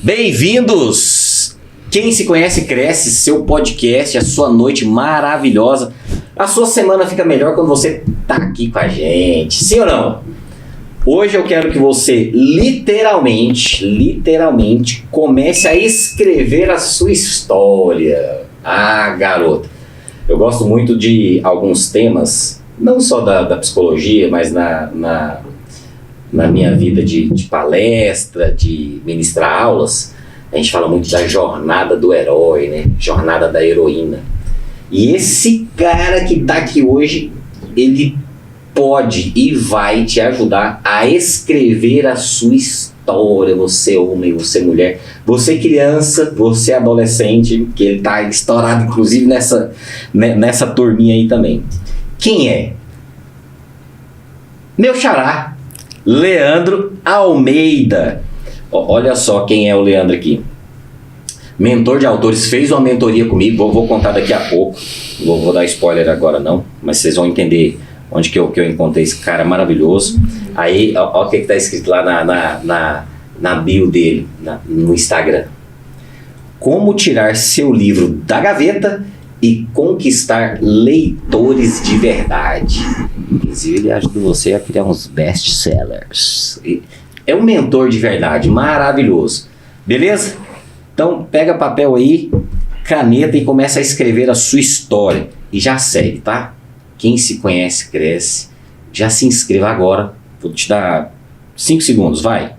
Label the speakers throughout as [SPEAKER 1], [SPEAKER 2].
[SPEAKER 1] Bem-vindos! Quem se conhece cresce, seu podcast, a sua noite maravilhosa. A sua semana fica melhor quando você tá aqui com a gente, sim ou não? Hoje eu quero que você literalmente comece a escrever a sua história. Ah, garoto, eu gosto muito de alguns temas, não só da psicologia, mas na minha vida de palestra, de ministrar aulas. A gente fala muito da jornada do herói, né? Jornada da heroína. E esse cara que tá aqui hoje, ele pode e vai te ajudar a escrever a sua história. Você homem, você mulher, você criança, você adolescente, que ele tá estourado inclusive nessa turminha aí também. Quem é? Meu xará, Leandro Almeida. Olha só quem é o Leandro aqui. Mentor de autores, fez uma mentoria comigo, vou contar daqui a pouco. Vou dar spoiler agora não, mas vocês vão entender onde que eu encontrei esse cara maravilhoso. Aí, ó o que tá escrito lá na bio dele, no Instagram. Como tirar seu livro da gaveta e conquistar leitores de verdade. Inclusive, ele ajuda você a criar uns best-sellers. É um mentor de verdade, maravilhoso. Beleza? Então, pega papel aí, caneta e começa a escrever a sua história. E já segue, tá? Quem se conhece, cresce. Já se inscreva agora. Vou te dar 5 segundos, vai.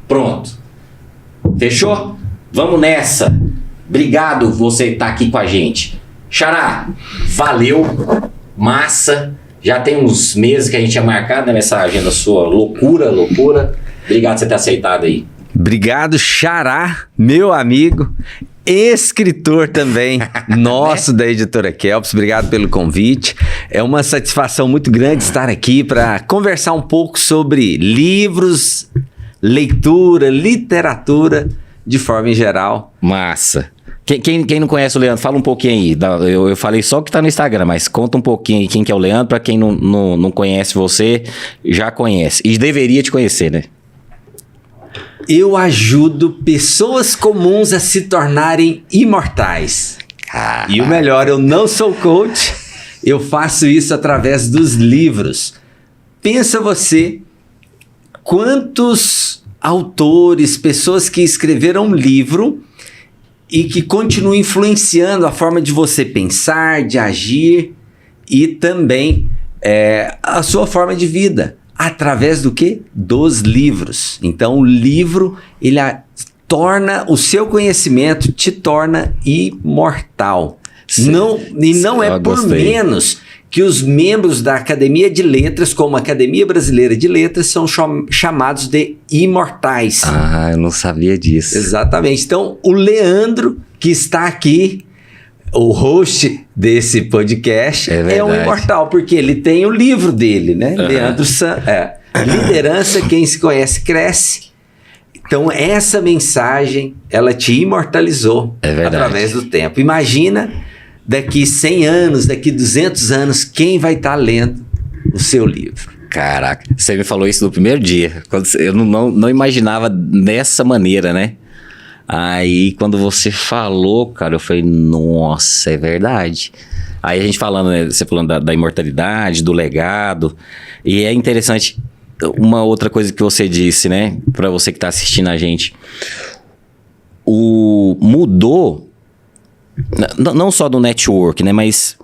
[SPEAKER 1] Pronto. Fechou? Vamos nessa. Obrigado você estar aqui com a gente. Xará, valeu. Massa. Já tem uns meses que a gente tinha marcado nessa agenda sua. Loucura. Obrigado por você ter aceitado aí.
[SPEAKER 2] Obrigado, Xará, meu amigo, escritor também, nosso da editora Kelps. Obrigado pelo convite. É uma satisfação muito grande estar aqui para conversar um pouco sobre livros, leitura, literatura, de forma em geral.
[SPEAKER 1] Massa. Quem não conhece o Leandro, fala um pouquinho aí. Eu falei só o que tá no Instagram, mas conta um pouquinho aí quem que é o Leandro, para quem não conhece você, já conhece. E deveria te conhecer, né?
[SPEAKER 2] Eu ajudo pessoas comuns a se tornarem imortais. Caraca. E o melhor, eu não sou coach, eu faço isso através dos livros. Pensa você, quantos autores, pessoas que escreveram um livro e que continuam influenciando a forma de você pensar, de agir e também a sua forma de vida. Através do quê? Dos livros. Então, o livro, ele torna o seu conhecimento, te torna imortal. Não é por menos que os membros da Academia de Letras, como a Academia Brasileira de Letras, são chamados de imortais.
[SPEAKER 1] Ah, eu não sabia disso.
[SPEAKER 2] Exatamente. Então, o Leandro, que está aqui, o host desse podcast, é um imortal, porque ele tem o livro dele, né? Uhum. Leandro San, Liderança, quem se conhece, cresce. Então, essa mensagem, ela te imortalizou através do tempo. Imagina, daqui 100 anos, daqui 200 anos, quem vai estar lendo o seu livro.
[SPEAKER 1] Caraca, você me falou isso no primeiro dia. Eu não imaginava dessa maneira, né? Aí, quando você falou, cara, eu falei, nossa, é verdade. Aí a gente falando, né, você falando da imortalidade, do legado, e é interessante, uma outra coisa que você disse, né, pra você que tá assistindo a gente, mudou, não só do network, né, mas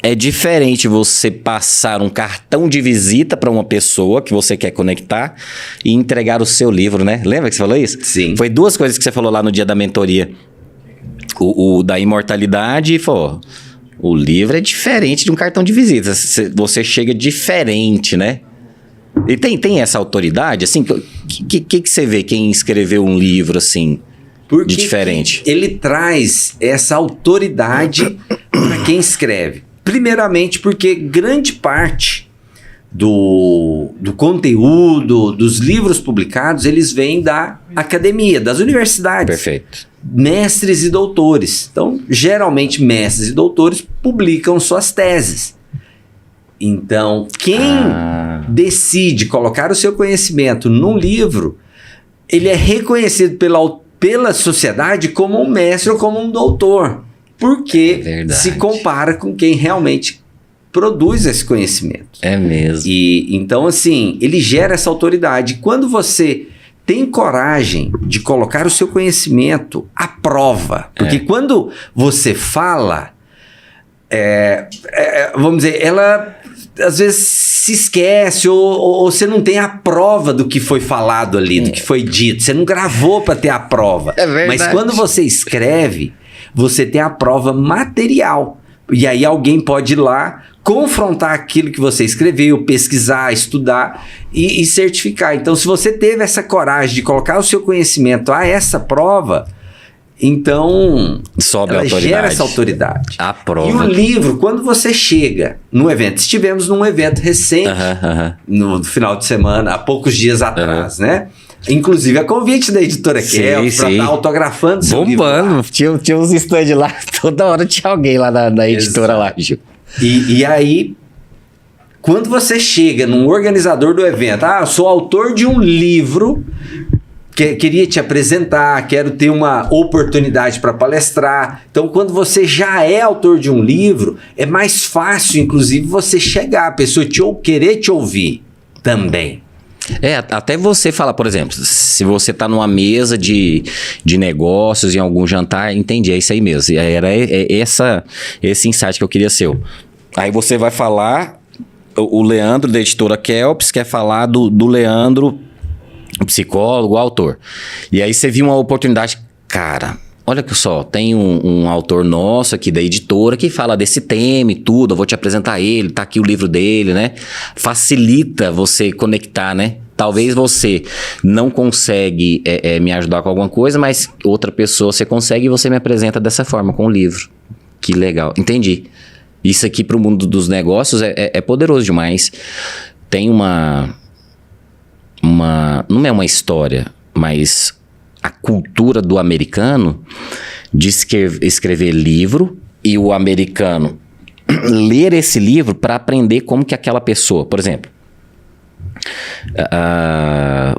[SPEAKER 1] é diferente você passar um cartão de visita para uma pessoa que você quer conectar e entregar o seu livro, né? Lembra que você falou isso?
[SPEAKER 2] Sim.
[SPEAKER 1] Foi 2 coisas que você falou lá no dia da mentoria. O da imortalidade e falou, o livro é diferente de um cartão de visita. Você chega diferente, né? E tem essa autoridade, assim? O que você vê quem escreveu um livro, assim, de diferente?
[SPEAKER 2] Ele traz essa autoridade para quem escreve. Primeiramente porque grande parte do conteúdo, dos livros publicados, eles vêm da academia, das universidades.
[SPEAKER 1] Perfeito.
[SPEAKER 2] Mestres e doutores. Então, geralmente, mestres e doutores publicam suas teses. Então, quem decide colocar o seu conhecimento num livro ele é reconhecido pela sociedade como um mestre ou como um doutor, porque se compara com quem realmente produz esse conhecimento.
[SPEAKER 1] É mesmo.
[SPEAKER 2] E então, assim, ele gera essa autoridade. Quando você tem coragem de colocar o seu conhecimento à prova, porque quando você fala, vamos dizer, ela às vezes se esquece ou você não tem a prova do que foi falado ali, do que foi dito. Você não gravou para ter a prova.
[SPEAKER 1] É verdade.
[SPEAKER 2] Mas quando você escreve, você tem a prova material. E aí alguém pode ir lá confrontar aquilo que você escreveu, pesquisar, estudar e certificar. Então, se você teve essa coragem de colocar o seu conhecimento a essa prova, então
[SPEAKER 1] sobe
[SPEAKER 2] ela
[SPEAKER 1] a autoridade.
[SPEAKER 2] gera essa autoridade.
[SPEAKER 1] A prova.
[SPEAKER 2] E o livro, quando você chega no evento, estivemos num evento recente, no final de semana, há poucos dias atrás, né? Inclusive a convite da editora Kelps para estar autografando seu livro.
[SPEAKER 1] Bombando, tinha uns stands lá, toda hora tinha alguém lá na editora lá, Gil.
[SPEAKER 2] E aí, quando você chega num organizador do evento, eu sou autor de um livro, queria te apresentar, quero ter uma oportunidade para palestrar. Então, quando você já é autor de um livro, é mais fácil, inclusive, você chegar, a pessoa querer te ouvir também.
[SPEAKER 1] Até você falar, por exemplo, se você tá numa mesa de negócios, em algum jantar, entendi, é isso aí mesmo. Era esse insight que eu queria ser. Aí você vai falar, o Leandro da editora Kelps quer falar do Leandro, o psicólogo, o autor. E aí você viu uma oportunidade, cara, olha que só, tem um autor nosso aqui da editora que fala desse tema e tudo, eu vou te apresentar ele, tá aqui o livro dele, né? Facilita você conectar, né? Talvez você não consegue me ajudar com alguma coisa, mas outra pessoa você consegue e você me apresenta dessa forma, com o livro. Que legal. Entendi. Isso aqui para o mundo dos negócios é poderoso demais. Tem não é uma história, mas a cultura do americano de escrever livro e o americano ler esse livro para aprender como que aquela pessoa, por exemplo,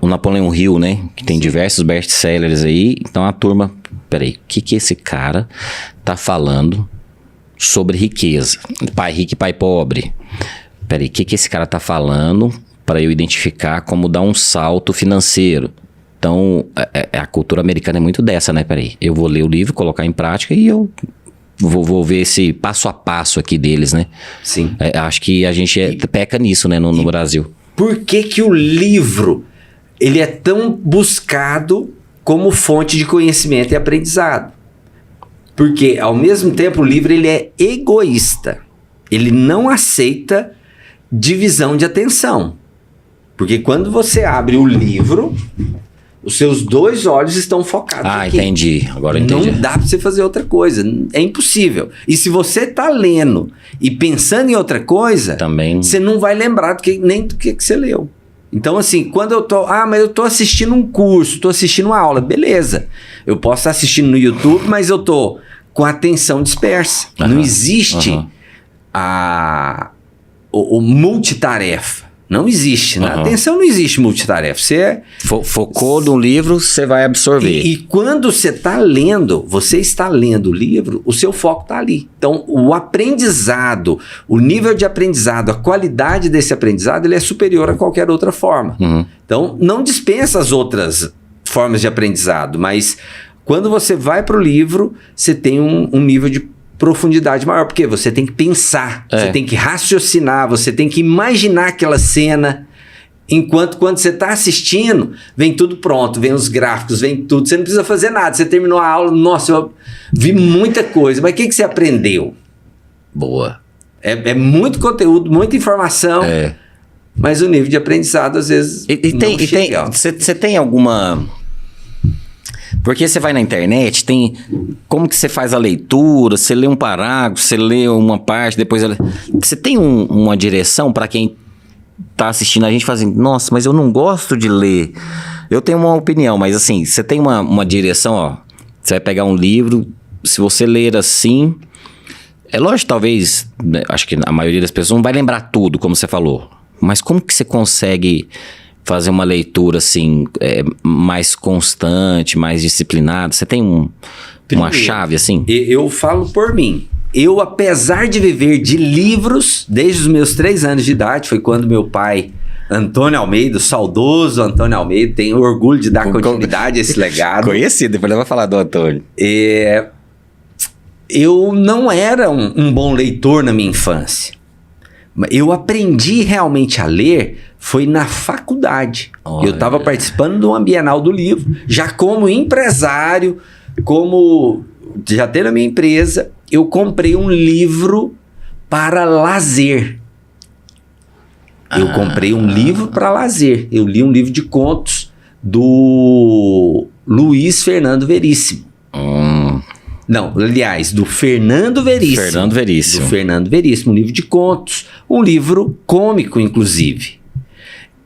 [SPEAKER 1] o Napoleão Hill, né, que tem diversos best-sellers aí. Então a turma, peraí, o que esse cara tá falando sobre riqueza? Pai rico e pai pobre. Peraí, o que esse cara tá falando para eu identificar como dar um salto financeiro? Então, a cultura americana é muito dessa, né? Peraí, eu vou ler o livro, colocar em prática e eu vou ver esse passo a passo aqui deles, né?
[SPEAKER 2] Sim.
[SPEAKER 1] Acho que a gente peca nisso, né, no Brasil.
[SPEAKER 2] Por que o livro ele é tão buscado como fonte de conhecimento e aprendizado? Porque, ao mesmo tempo, o livro ele é egoísta. Ele não aceita divisão de atenção. Porque quando você abre o livro, os seus dois olhos estão focados aqui.
[SPEAKER 1] Entendi. Agora eu entendi.
[SPEAKER 2] Não dá para você fazer outra coisa. É impossível. E se você está lendo e pensando em outra coisa, também você não vai lembrar nem do que você leu. Então, assim, quando eu tô... mas eu tô assistindo um curso, tô assistindo uma aula. Beleza. Eu posso estar assistindo no YouTube, mas eu tô com a atenção dispersa. Não existe o multitarefa. Não existe, né? Atenção, não existe multitarefa. Você
[SPEAKER 1] focou no livro, você vai absorver.
[SPEAKER 2] E quando você está lendo o livro, o seu foco está ali. Então, o aprendizado, o nível de aprendizado, a qualidade desse aprendizado, ele é superior a qualquer outra forma. Então, não dispensa as outras formas de aprendizado, mas quando você vai para o livro, você tem um nível de profundidade maior, porque você tem que pensar, você tem que raciocinar, você tem que imaginar aquela cena, enquanto quando você está assistindo, vem tudo pronto, vem os gráficos, vem tudo, você não precisa fazer nada, você terminou a aula, nossa, eu vi muita coisa, mas o que você aprendeu?
[SPEAKER 1] Boa.
[SPEAKER 2] É muito conteúdo, muita informação, mas o nível de aprendizado às vezes não chega.
[SPEAKER 1] Você tem alguma... Porque você vai na internet, tem como que você faz a leitura, você lê um parágrafo, você lê uma parte, depois... Você tem uma direção para quem tá assistindo a gente fazendo, nossa, mas eu não gosto de ler. Eu tenho uma opinião, mas assim, você tem uma direção, ó. Você vai pegar um livro, se você ler assim... É lógico, talvez, acho que a maioria das pessoas não vai lembrar tudo, como você falou. Mas como que você consegue fazer uma leitura assim, mais constante, mais disciplinada? Você tem uma chave assim?
[SPEAKER 2] Eu falo por mim. Eu, apesar de viver de livros, desde os meus 3 anos de idade, foi quando meu pai, Antônio Almeida, o saudoso Antônio Almeida, tenho orgulho de dar continuidade a esse legado.
[SPEAKER 1] Conhecido, depois ele vai falar do Antônio.
[SPEAKER 2] Eu não era um bom leitor na minha infância. Eu aprendi realmente a ler foi na faculdade.
[SPEAKER 1] Olha.
[SPEAKER 2] Eu estava participando de uma Bienal do Livro, já como empresário, já tendo a minha empresa, eu comprei um livro para lazer. Eu comprei um livro para lazer. Eu li um livro de contos do Luiz Fernando Veríssimo. Não, aliás, do Fernando Veríssimo.
[SPEAKER 1] Fernando Veríssimo.
[SPEAKER 2] Do Fernando Veríssimo, um livro de contos, um livro cômico, inclusive.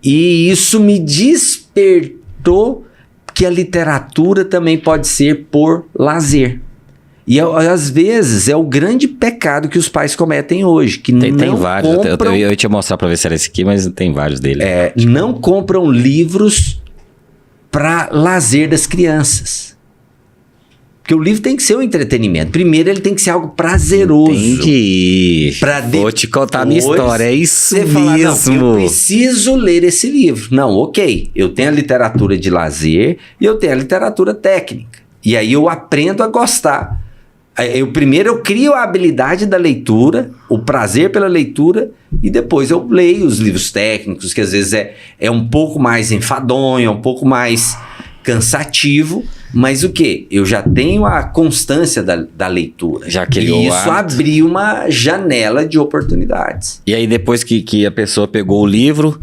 [SPEAKER 2] E isso me despertou que a literatura também pode ser por lazer. E às vezes é o grande pecado que os pais cometem hoje, que
[SPEAKER 1] tem
[SPEAKER 2] não
[SPEAKER 1] vários.
[SPEAKER 2] compram...
[SPEAKER 1] Eu ia te mostrar para ver se era esse aqui, mas tem vários dele.
[SPEAKER 2] Não compram livros para lazer das crianças. Porque o livro tem que ser um entretenimento. Primeiro, ele tem que ser algo prazeroso.
[SPEAKER 1] Entendi. Vou te contar a minha história. É isso mesmo.
[SPEAKER 2] Falar, não, eu preciso ler esse livro. Não, ok. Eu tenho a literatura de lazer e eu tenho a literatura técnica. E aí eu aprendo a gostar. Primeiro eu crio a habilidade da leitura, o prazer pela leitura, e depois eu leio os livros técnicos, que às vezes é um pouco mais enfadonho, é um pouco mais cansativo, mas o quê? Eu já tenho a constância da leitura.
[SPEAKER 1] Já criou
[SPEAKER 2] e isso abriu uma janela de oportunidades.
[SPEAKER 1] E aí depois que a pessoa pegou o livro,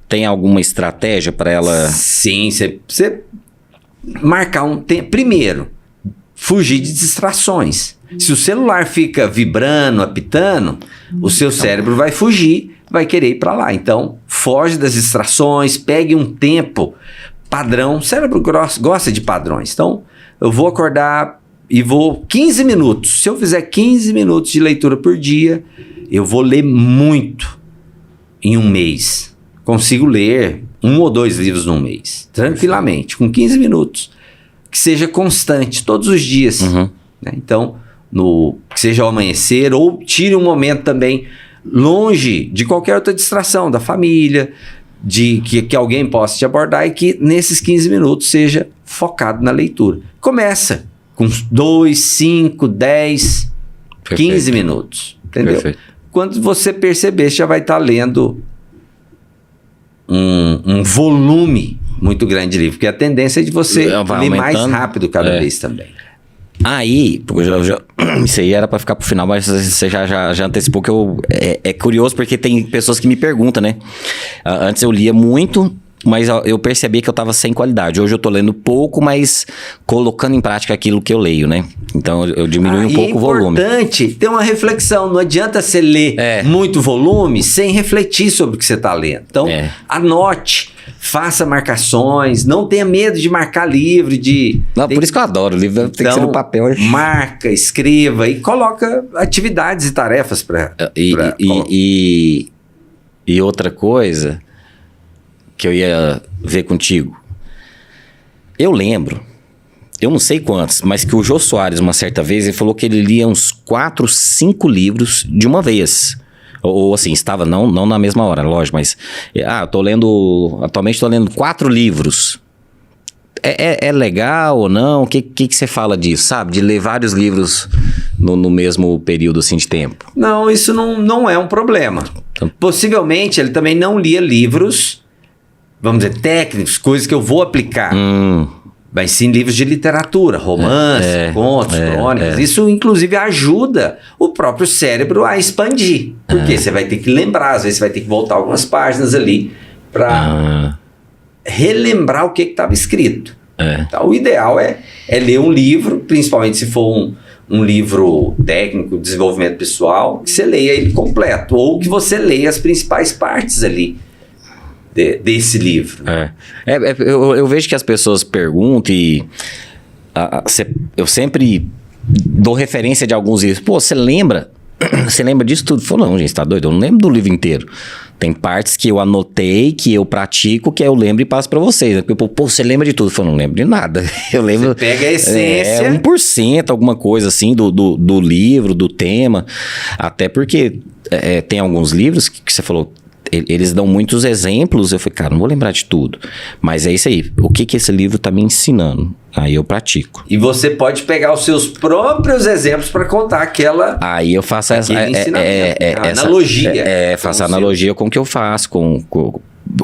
[SPEAKER 1] tem alguma estratégia para ela...
[SPEAKER 2] Sim, você marcar um tempo. Primeiro, fugir de distrações. Se o celular fica vibrando, apitando, o seu cérebro vai fugir, vai querer ir para lá. Então, foge das distrações, pegue um tempo padrão. O cérebro gosta de padrões. Então, eu vou acordar e vou 15 minutos. Se eu fizer 15 minutos de leitura por dia, eu vou ler muito em um mês. Consigo ler 1 ou 2 livros num mês, tranquilamente, com 15 minutos. Que seja constante, todos os dias.
[SPEAKER 1] Uhum.
[SPEAKER 2] Né? Então, que seja ao amanhecer, ou tire um momento também longe de qualquer outra distração, da família, de que alguém possa te abordar, e que nesses 15 minutos seja focado na leitura. Começa com 2, 5, 10,
[SPEAKER 1] Perfeito.
[SPEAKER 2] 15 minutos. Entendeu?
[SPEAKER 1] Perfeito.
[SPEAKER 2] Quando você perceber, você já vai estar lendo um volume muito grande de livro, porque a tendência é de você ler mais rápido cada vez também.
[SPEAKER 1] Aí, isso aí era pra ficar pro final, mas você já antecipou que é curioso, porque tem pessoas que me perguntam, né? Antes eu lia muito, mas eu percebi que eu tava sem qualidade. Hoje eu tô lendo pouco, mas colocando em prática aquilo que eu leio, né? Então eu diminui um pouco o volume.
[SPEAKER 2] É importante ter uma reflexão. Não adianta você ler muito volume sem refletir sobre o que você tá lendo. Então, anote. Faça marcações, não tenha medo de marcar livro,
[SPEAKER 1] por isso que eu adoro, o livro tem que ser no papel.
[SPEAKER 2] Marca, escreva e coloca atividades e tarefas para...
[SPEAKER 1] E outra coisa que eu ia ver contigo. Eu lembro, eu não sei quantos, mas que o Jô Soares, uma certa vez, ele falou que ele lia uns 4, 5 livros de uma vez. Ou assim, estava não na mesma hora, lógico, mas... atualmente estou lendo 4 livros. É legal ou não? O que você fala disso, sabe? De ler vários livros no mesmo período assim, de tempo.
[SPEAKER 2] Não, isso não é um problema. Então, possivelmente ele também não lia livros, vamos dizer, técnicos, coisas que eu vou aplicar. Mas sim livros de literatura, romance, contos, crônicas. Isso, inclusive, ajuda o próprio cérebro a expandir. Porque você vai ter que lembrar, às vezes você vai ter que voltar algumas páginas ali para relembrar o que estava escrito. Então, o ideal é ler um livro, principalmente se for um livro técnico, de desenvolvimento pessoal, que você leia ele completo, ou que você leia as principais partes ali desse livro.
[SPEAKER 1] Eu vejo que as pessoas perguntam e eu sempre dou referência de alguns livros. Pô, você lembra você lembra disso tudo? Falou, não, gente, tá doido? Eu não lembro do livro inteiro. Tem partes que eu anotei, que eu pratico, que eu lembro e passo pra vocês. Pô, você lembra de tudo? Eu falo, não lembro de nada. Eu lembro...
[SPEAKER 2] Você pega a essência...
[SPEAKER 1] 1%, alguma coisa assim, do livro, do tema. Até porque tem alguns livros que você falou... Eles dão muitos exemplos. Eu falei, cara, não vou lembrar de tudo. Mas é isso aí. O que esse livro tá me ensinando? Aí eu pratico.
[SPEAKER 2] E você pode pegar os seus próprios exemplos para contar aquela...
[SPEAKER 1] Aí eu faço essa
[SPEAKER 2] analogia.
[SPEAKER 1] Faço analogia com o que eu faço.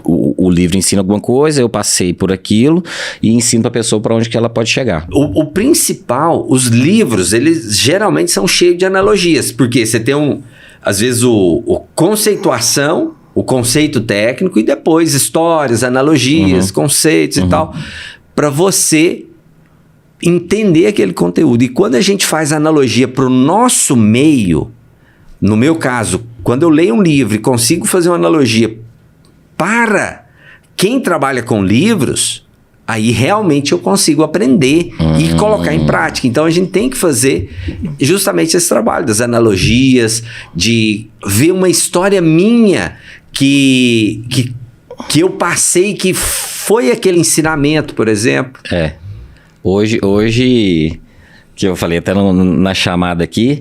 [SPEAKER 1] O livro ensina alguma coisa, eu passei por aquilo e ensino para a pessoa para onde que ela pode chegar.
[SPEAKER 2] O principal, os livros, eles geralmente são cheios de analogias. Porque você tem às vezes o conceituação... O conceito técnico e depois histórias, analogias, conceitos e tal, para você entender aquele conteúdo. E quando a gente faz analogia para o nosso meio, no meu caso, quando eu leio um livro e consigo fazer uma analogia para quem trabalha com livros, aí realmente eu consigo aprender e colocar em prática. Então a gente tem que fazer justamente esse trabalho das analogias, de ver uma história minha que eu passei, que foi aquele ensinamento, por exemplo.
[SPEAKER 1] Hoje que eu falei até na chamada aqui,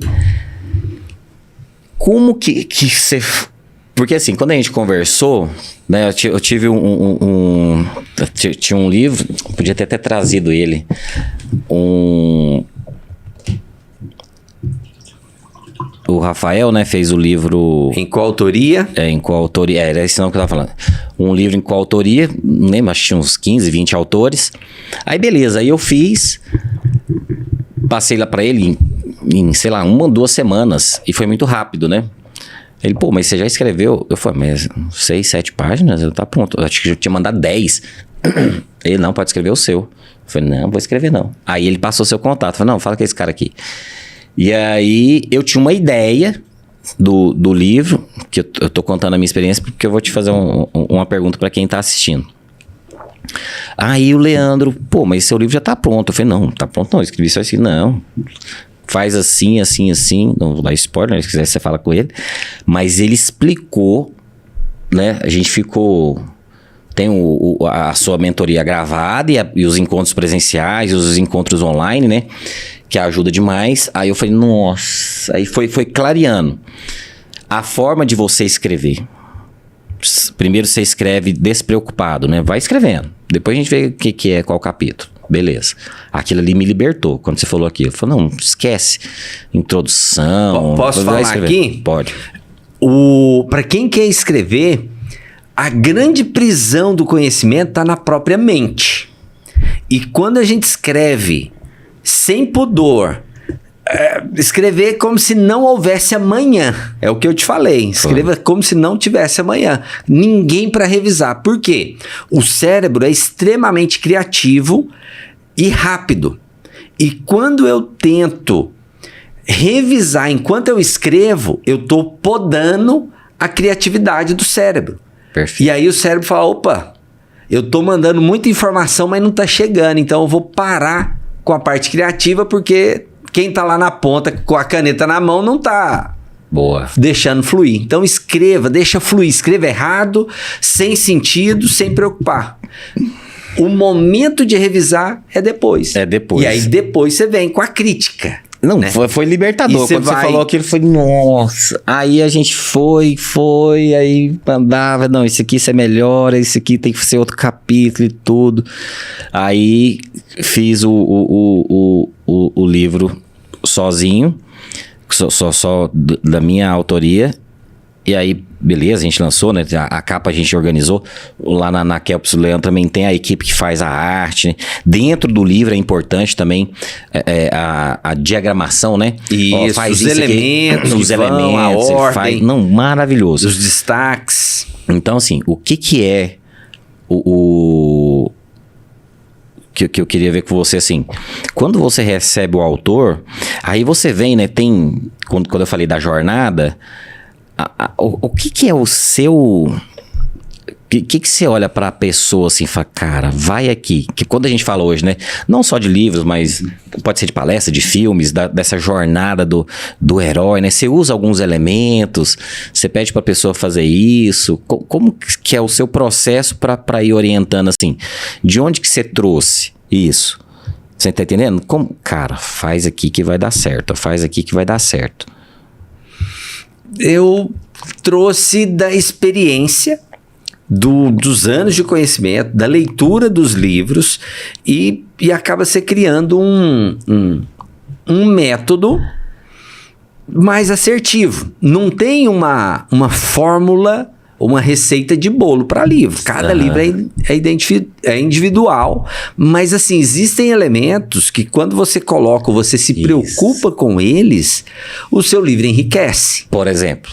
[SPEAKER 1] como que você... Porque assim, quando a gente conversou, né, eu tive tinha um livro, podia ter até trazido ele, o Rafael, né, fez o livro...
[SPEAKER 2] Em coautoria?
[SPEAKER 1] Em coautoria, era esse nome que eu tava falando. Um livro em coautoria, não lembro, acho que tinha uns 15, 20 autores. Aí beleza, aí eu fiz, passei lá pra ele em sei lá, 1 ou 2 semanas, e foi muito rápido, né? Ele, pô, mas você já escreveu? Eu falei, mas 6, 7 páginas? Tá pronto. Eu acho que eu tinha mandado 10. Ele, não, pode escrever o seu. Eu falei, não, vou escrever não. Aí ele passou seu contato. Eu falei, não, fala com esse cara aqui. E aí eu tinha uma ideia do livro, que eu tô contando a minha experiência, porque eu vou te fazer uma pergunta para quem tá assistindo. Aí o Leandro, pô, mas seu livro já tá pronto. Eu falei, não, tá pronto não, eu escrevi só assim, não. Faz assim, assim, assim, não vou dar spoiler, se quiser você fala com ele. Mas ele explicou, né, a gente ficou... Tem a sua mentoria gravada e os encontros presenciais, os encontros online, né? Que ajuda demais. Aí eu falei, nossa... Aí foi clareando. A forma de você escrever. Primeiro você escreve despreocupado, né? Vai escrevendo. Depois a gente vê o que é, qual capítulo. Beleza. Aquilo ali me libertou. Quando você falou aquilo, eu falei, não, esquece. Introdução.
[SPEAKER 2] Posso falar aqui?
[SPEAKER 1] Pode.
[SPEAKER 2] Para quem quer escrever, a grande prisão do conhecimento está na própria mente. E quando a gente escreve sem pudor, escrever como se não houvesse amanhã. É o que eu te falei. Escreva como se não tivesse amanhã. Ninguém para revisar. Por quê? O cérebro é extremamente criativo e rápido. E quando eu tento revisar enquanto eu escrevo, eu estou podando a criatividade do cérebro.
[SPEAKER 1] Perfeito.
[SPEAKER 2] E aí o cérebro fala, opa, eu estou mandando muita informação, mas não está chegando. Então eu vou parar com a parte criativa, porque quem está lá na ponta com a caneta na mão não está deixando fluir. Então escreva, deixa fluir. Escreva errado, sem sentido, sem preocupar. O momento de revisar é depois.
[SPEAKER 1] É depois.
[SPEAKER 2] E aí depois você vem com a crítica.
[SPEAKER 1] Não,
[SPEAKER 2] né?
[SPEAKER 1] foi libertador. Quando você falou aquilo, foi, nossa. Aí a gente foi, aí mandava, não, isso aqui isso é melhor, isso aqui tem que ser outro capítulo e tudo. Aí fiz o livro sozinho, só da minha autoria. E aí, beleza, a gente lançou, né? A capa a gente organizou. Lá na Kelps, o Leandro também tem a equipe que faz a arte, né? Dentro do livro é importante também a diagramação, né?
[SPEAKER 2] Isso,
[SPEAKER 1] faz
[SPEAKER 2] os elementos,
[SPEAKER 1] a ordem. Não, maravilhoso.
[SPEAKER 2] Os destaques.
[SPEAKER 1] Então, assim, o que é que eu queria ver com você, assim, quando você recebe o autor, aí você vem, né? Tem, quando eu falei da jornada... O que é o seu... que você olha pra pessoa assim e fala, cara, vai aqui. Que quando a gente fala hoje, né? Não só de livros, mas pode ser de palestra, de filmes, dessa jornada do herói, né? Você usa alguns elementos, você pede pra pessoa fazer isso. Como que é o seu processo pra ir orientando assim? De onde que você trouxe isso? Você tá entendendo? Como, cara, faz aqui que vai dar certo, faz aqui que vai dar certo.
[SPEAKER 2] Eu trouxe da experiência, dos anos de conhecimento, da leitura dos livros e acaba se criando um método mais assertivo. Não tem uma fórmula, uma receita de bolo para livro. Cada livro é individual, mas assim, existem elementos que quando você coloca, você se preocupa com eles, o seu livro enriquece.
[SPEAKER 1] Por exemplo,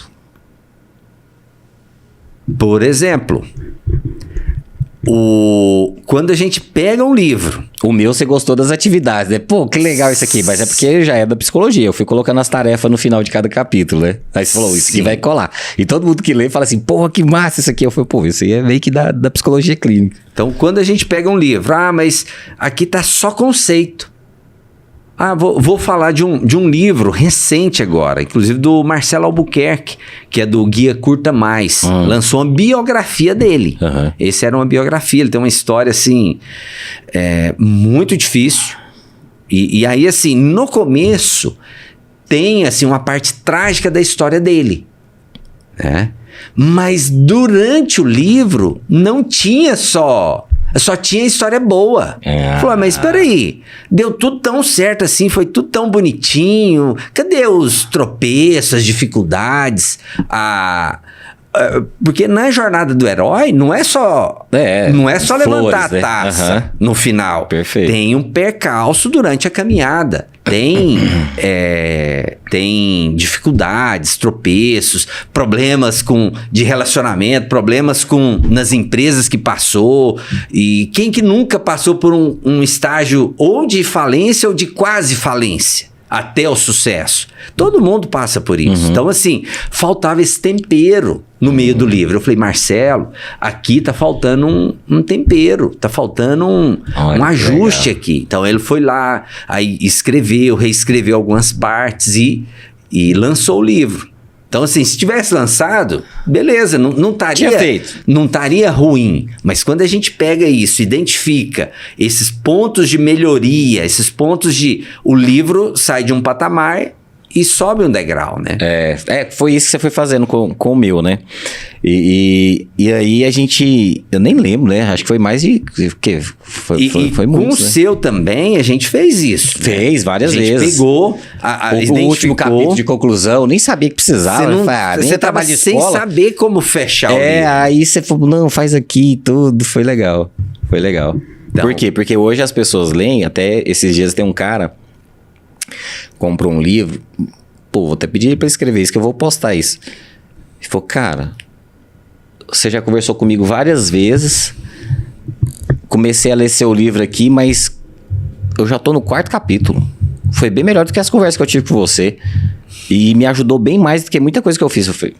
[SPEAKER 2] quando a gente pega um livro...
[SPEAKER 1] O meu, você gostou das atividades, né? Pô, que legal isso aqui. Mas é porque já é da psicologia. Eu fui colocando as tarefas no final de cada capítulo, né? Aí você falou, isso aqui vai colar. E todo mundo que lê fala assim, porra, que massa isso aqui. Eu falei, pô, isso aí é meio que da psicologia clínica.
[SPEAKER 2] Então, quando a gente pega um livro, mas aqui tá só conceito. Vou falar de um livro recente agora, inclusive do Marcelo Albuquerque, que é do Guia Curta Mais. Lançou uma biografia dele. Esse era uma biografia, ele tem uma história, assim, muito difícil. E aí, assim, no começo, tem, assim, uma parte trágica da história dele, né? Mas durante o livro, não tinha só tinha história boa. Falou, mas espera aí, deu tudo tão certo assim, foi tudo tão bonitinho, cadê os tropeços, as dificuldades, porque na jornada do herói não é só flores, levantar a taça no final.
[SPEAKER 1] Perfeito.
[SPEAKER 2] Tem um percalço durante a caminhada. Tem dificuldades, tropeços, problemas de relacionamento, problemas nas empresas que passou. E quem que nunca passou por um estágio ou de falência ou de quase falência até o sucesso? Todo mundo passa por isso. Então, assim, faltava esse tempero no meio do livro. Eu falei, Marcelo, aqui tá faltando um tempero, tá faltando um ajuste aqui. Então, ele foi lá, aí reescreveu algumas partes e lançou o livro. Então, assim, se tivesse lançado, beleza, não estaria ruim. Mas quando a gente pega isso, identifica esses pontos de melhoria, esses pontos o livro sai de um patamar e sobe um degrau, né?
[SPEAKER 1] Foi isso que você foi fazendo com o meu, né? E aí a gente... Eu nem lembro, né? Acho que foi mais de... Foi muito,
[SPEAKER 2] com o seu também, a gente fez isso.
[SPEAKER 1] Fez várias vezes.
[SPEAKER 2] A gente pegou...
[SPEAKER 1] o último capítulo de conclusão, nem sabia que precisava.
[SPEAKER 2] Você estava sem saber como fechar o livro.
[SPEAKER 1] Aí você falou, não, faz aqui e tudo. Foi legal. Então, por quê? Porque hoje as pessoas leem, até esses dias tem um cara... comprou um livro, vou até pedir pra ele escrever isso, que eu vou postar isso. Ele falou, cara, você já conversou comigo várias vezes, comecei a ler seu livro aqui, mas eu já tô no 4º capítulo. Foi bem melhor do que as conversas que eu tive com você. E me ajudou bem mais do que muita coisa que eu fiz. Eu falei,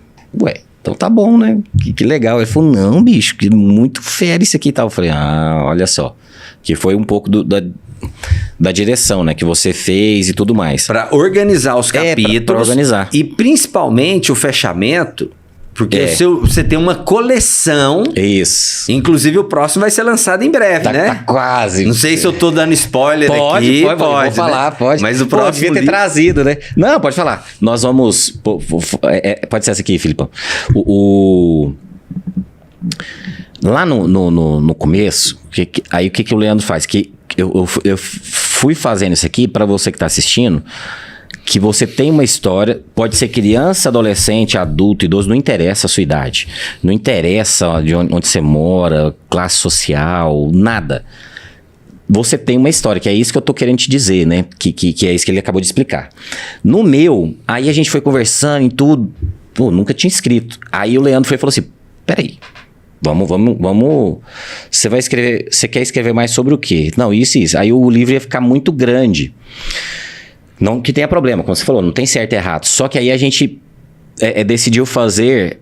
[SPEAKER 1] então tá bom, né? Que legal. Ele falou, não, bicho, que muito fera isso aqui e tal. Eu falei, olha só. Que foi um pouco da direção, né? Que você fez e tudo mais.
[SPEAKER 2] Para organizar os capítulos.
[SPEAKER 1] Pra organizar.
[SPEAKER 2] E principalmente o fechamento, porque você tem uma coleção.
[SPEAKER 1] Isso.
[SPEAKER 2] Inclusive o próximo vai ser lançado em breve, né?
[SPEAKER 1] Tá quase.
[SPEAKER 2] Não sei se eu tô dando spoiler aqui. Pode. Vou falar, pode. Mas o próximo
[SPEAKER 1] devia ter trazido, né? Não, pode falar. Nós vamos... pode ser essa aqui, Filipão. Lá no começo, aí o que o Leandro faz? Que eu fui fazendo isso aqui para você que está assistindo, que você tem uma história, pode ser criança, adolescente, adulto, idoso, não interessa a sua idade, não interessa de onde você mora, classe social, nada. Você tem uma história, que é isso que eu tô querendo te dizer, né? Que é isso que ele acabou de explicar. No meu, aí a gente foi conversando em tudo, nunca tinha escrito. Aí o Leandro falou assim, peraí, vamos. Você vai escrever. Você quer escrever mais sobre o quê? Não, isso. Aí o livro ia ficar muito grande. Não que tenha problema, como você falou, não tem certo e errado. Só que aí a gente decidiu fazer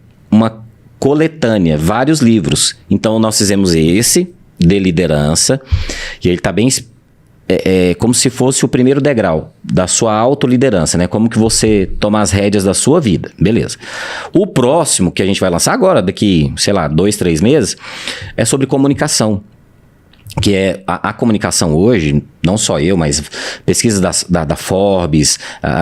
[SPEAKER 1] coletânea, vários livros. Então nós fizemos esse de liderança, e ele está bem como se fosse o primeiro degrau da sua autoliderança, né? Como que você toma as rédeas da sua vida, beleza. O próximo que a gente vai lançar agora, daqui, sei lá, 2, 3 meses, é sobre comunicação. Que é a comunicação hoje, não só eu, mas pesquisas da Forbes,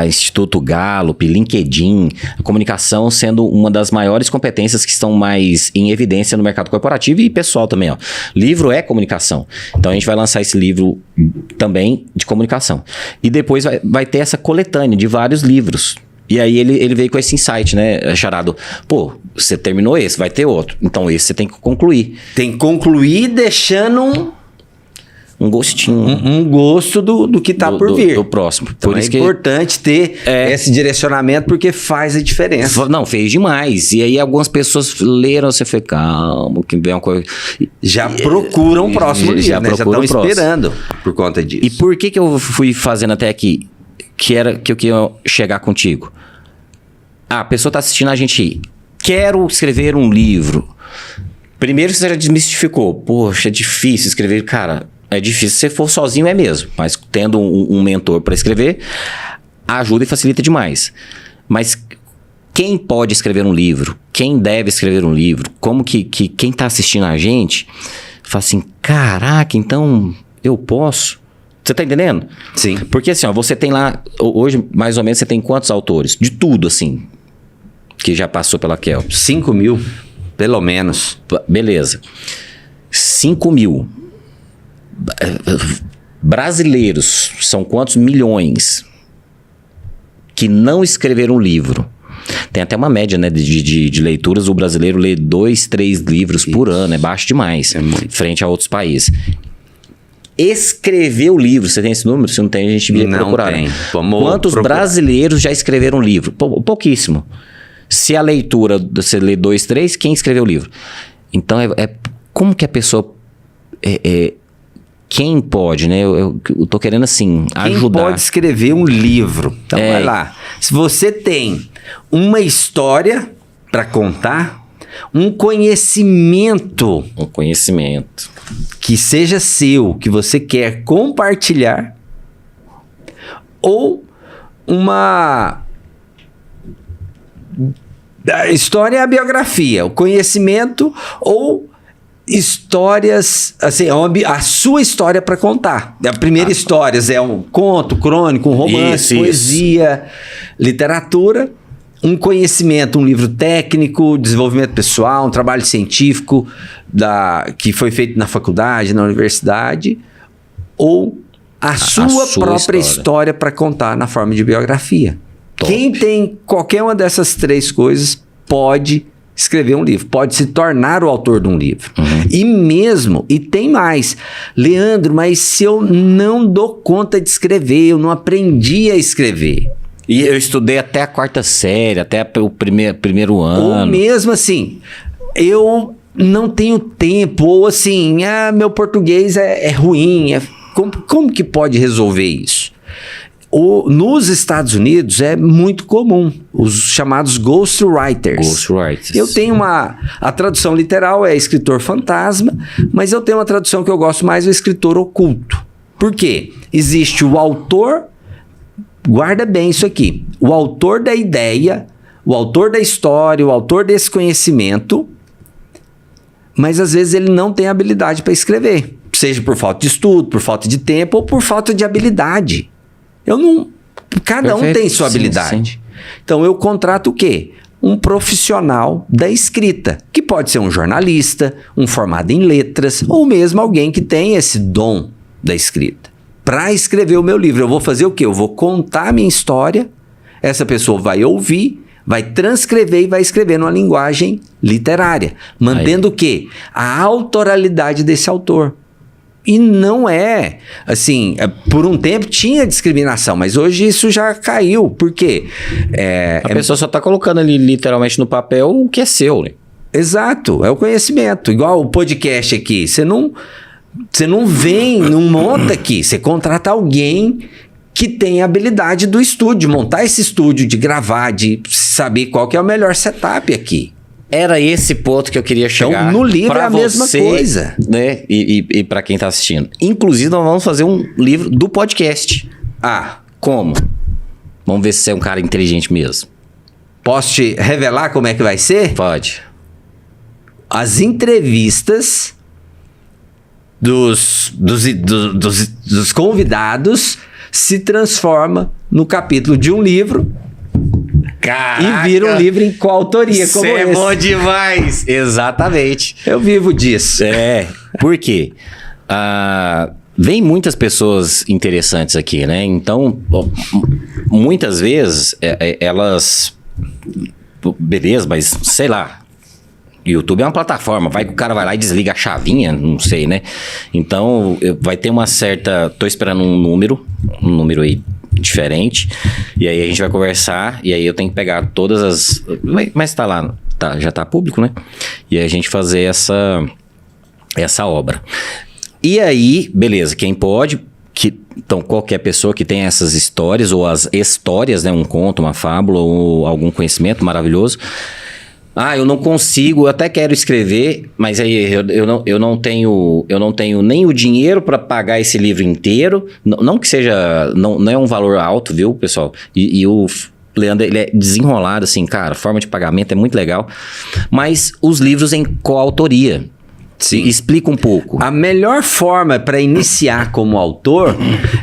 [SPEAKER 1] Instituto Gallup, LinkedIn, a comunicação sendo uma das maiores competências que estão mais em evidência no mercado corporativo e pessoal também, ó. Livro é comunicação. Então a gente vai lançar esse livro também de comunicação. E depois vai ter essa coletânea de vários livros. E aí ele veio com esse insight, né, Charado? Pô, você terminou esse, vai ter outro. Então esse você tem que concluir.
[SPEAKER 2] Tem que concluir deixando
[SPEAKER 1] um gostinho.
[SPEAKER 2] Um gosto do que tá por vir.
[SPEAKER 1] Do próximo.
[SPEAKER 2] Então por isso é importante ter esse direcionamento, porque faz a diferença.
[SPEAKER 1] Não, fez demais. E aí algumas pessoas leram, você foi calmo, que vem uma coisa...
[SPEAKER 2] Já procuram o próximo livro, né? Já estão esperando por conta disso.
[SPEAKER 1] E por que eu fui fazendo até aqui? Que era que eu queria chegar contigo. A pessoa tá assistindo a gente. Quero escrever um livro. Primeiro você já desmistificou. Poxa, é difícil escrever. Cara, é difícil. Se você for sozinho é mesmo. Mas tendo um mentor para escrever, ajuda e facilita demais. Mas quem pode escrever um livro? Quem deve escrever um livro? Como que quem tá assistindo a gente fala assim, caraca, então eu posso... Você tá entendendo?
[SPEAKER 2] Sim.
[SPEAKER 1] Porque assim, ó, você tem lá, hoje, mais ou menos, você tem quantos autores? De tudo, assim, que já passou pela Kelp?
[SPEAKER 2] 5.000, pelo menos.
[SPEAKER 1] Beleza. 5.000. Brasileiros, são quantos milhões que não escreveram um livro? Tem até uma média, né, de leituras. O brasileiro lê 2, 3 livros por ano. É baixo demais, frente a outros países. Escrever o livro, você tem esse número? Se não tem, a gente devia procurar.
[SPEAKER 2] Tem.
[SPEAKER 1] Quantos brasileiros já escreveram um livro? Pouquíssimo. Se a leitura, você lê 2, 3, quem escreveu o livro? Então, como que a pessoa... quem pode, né? Eu tô querendo, assim, ajudar.
[SPEAKER 2] Quem pode escrever um livro? Então, vai lá. Se você tem uma história para contar, um conhecimento... que seja seu, que você quer compartilhar, ou uma... A história é a biografia, o conhecimento, ou histórias, assim, a sua história para contar. A primeira história é um conto, crônico, um romance, poesia, literatura. Um conhecimento, um livro técnico, desenvolvimento pessoal, um trabalho científico que foi feito na faculdade, na universidade, ou a sua própria história para contar na forma de biografia. Top. Quem tem qualquer uma dessas 3 coisas pode escrever um livro, pode se tornar o autor de um livro. E tem mais. Leandro, mas se eu não dou conta de escrever, eu não aprendi a escrever...
[SPEAKER 1] E eu estudei até a 4ª série, até o primeiro ano.
[SPEAKER 2] Ou mesmo assim, eu não tenho tempo, ou assim, meu português é ruim. Como que pode resolver isso? Nos Estados Unidos é muito comum, os chamados ghostwriters. Eu tenho a tradução literal é escritor fantasma, mas eu tenho uma tradução que eu gosto mais, o escritor oculto. Por quê? Existe o autor... Guarda bem isso aqui. O autor da ideia, o autor da história, o autor desse conhecimento, mas às vezes ele não tem habilidade para escrever. Seja por falta de estudo, por falta de tempo ou por falta de habilidade. Cada um tem sua habilidade. Sim. Então eu contrato o quê? Um profissional da escrita, que pode ser um jornalista, um formado em letras, ou mesmo alguém que tem esse dom da escrita. Para escrever o meu livro, eu vou fazer o quê? Eu vou contar a minha história, essa pessoa vai ouvir, vai transcrever e vai escrever numa linguagem literária, mantendo o quê? A autoralidade desse autor. E não é, assim, por um tempo tinha discriminação, mas hoje isso já caiu, por quê?
[SPEAKER 1] A pessoa só está colocando ali literalmente no papel o que é seu, né?
[SPEAKER 2] Exato, é o conhecimento, igual o podcast aqui, você não monta aqui, você contrata alguém que tem a habilidade do estúdio, de montar esse estúdio, de gravar, de saber qual que é o melhor setup aqui.
[SPEAKER 1] era esse ponto que eu queria chegar.
[SPEAKER 2] Então, no livro
[SPEAKER 1] pra
[SPEAKER 2] é a mesma coisa.
[SPEAKER 1] Né? E para quem tá assistindo. Inclusive, nós vamos fazer um livro do podcast.
[SPEAKER 2] Ah,
[SPEAKER 1] Como? Vamos ver se você é um cara inteligente mesmo.
[SPEAKER 2] posso te revelar como é que vai ser?
[SPEAKER 1] Pode.
[SPEAKER 2] As entrevistas dos convidados se transforma no capítulo de um livro.
[SPEAKER 1] Caraca,
[SPEAKER 2] E vira um livro em coautoria, como
[SPEAKER 1] é
[SPEAKER 2] esse.
[SPEAKER 1] bom demais. Exatamente.
[SPEAKER 2] Eu vivo disso.
[SPEAKER 1] Por quê? Vem muitas pessoas interessantes aqui, né? Então, muitas vezes, elas... Beleza, mas sei lá. YouTube é uma plataforma. Vai que o cara vai lá e desliga a chavinha, não sei, né? Então, vai ter uma certa... Tô esperando um número aí diferente. E aí a gente vai conversar. E aí eu tenho que pegar todas as... Mas tá lá, já tá público, né? E aí a gente fazer essa obra. E aí, beleza, quem pode... Então, qualquer pessoa que tenha essas histórias, ou as histórias, né? Um conto, uma fábula, ou algum conhecimento maravilhoso... eu não consigo, eu até quero escrever, mas aí eu não tenho nem o dinheiro para pagar esse livro inteiro. Não que seja, não é um valor alto, viu, pessoal? E o Leandro, ele é desenrolado, assim, cara, a forma de pagamento é muito legal. Mas os livros em coautoria.
[SPEAKER 2] Sim.
[SPEAKER 1] Explica um pouco.
[SPEAKER 2] A melhor forma para iniciar como autor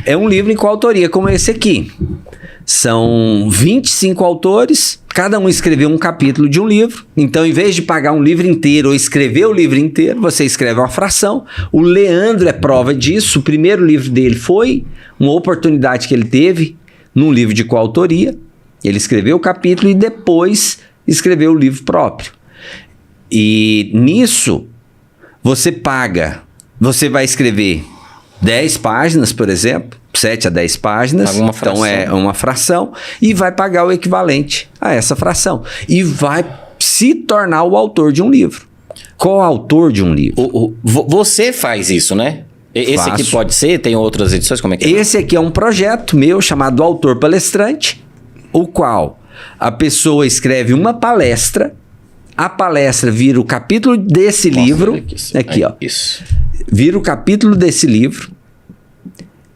[SPEAKER 2] é um livro em coautoria, como esse aqui. São 25 autores, cada um escreveu um capítulo de um livro. Então, em vez de pagar um livro inteiro ou escrever o livro inteiro, você escreve uma fração. O Leandro é prova disso. O primeiro livro dele foi uma oportunidade que ele teve num livro de coautoria. Ele escreveu o capítulo e depois escreveu o livro próprio. E nisso, você vai escrever 10 páginas, por exemplo, 7 a 10 páginas,
[SPEAKER 1] paga uma fração.
[SPEAKER 2] Então é uma fração, e vai pagar o equivalente a essa fração. E vai se tornar o autor de um livro. Coautor de um livro.
[SPEAKER 1] Você faz isso, né? Esse
[SPEAKER 2] Faço.
[SPEAKER 1] aqui pode ser? Tem outras edições? Como é que é?
[SPEAKER 2] Esse aqui é um projeto meu chamado Autor Palestrante, o qual a pessoa escreve uma palestra, a palestra vira o capítulo desse livro, aqui ó,
[SPEAKER 1] Isso.
[SPEAKER 2] vira o capítulo desse livro,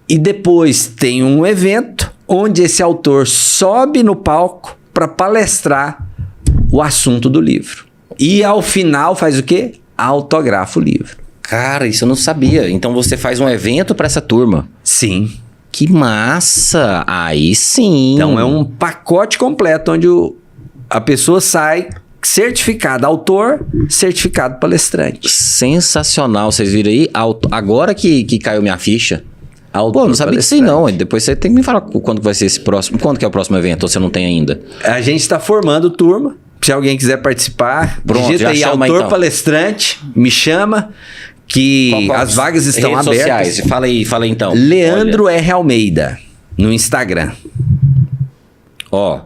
[SPEAKER 2] e depois tem um evento onde esse autor sobe no palco para palestrar o assunto do livro. E ao final faz o quê? Autografa o livro.
[SPEAKER 1] Cara, isso eu não sabia. Então você faz um evento para essa turma.
[SPEAKER 2] Sim.
[SPEAKER 1] Que massa! Aí sim.
[SPEAKER 2] Então é um pacote completo onde a pessoa sai certificado autor, certificado palestrante.
[SPEAKER 1] Sensacional. Vocês viram aí? Agora que caiu minha ficha. Pô, não sabia disso aí não. Depois você tem que me falar quando vai ser esse próximo. Quando que é o próximo evento? Ou você não tem ainda?
[SPEAKER 2] A gente está formando turma. Se alguém quiser participar,
[SPEAKER 1] Pronto,
[SPEAKER 2] digita aí
[SPEAKER 1] chama,
[SPEAKER 2] autor
[SPEAKER 1] então.
[SPEAKER 2] Palestrante, me chama, que
[SPEAKER 1] Qual
[SPEAKER 2] as vagas estão
[SPEAKER 1] redes
[SPEAKER 2] abertas.
[SPEAKER 1] sociais? Fala aí então.
[SPEAKER 2] Leandro R. Almeida, no Instagram.
[SPEAKER 1] Ó,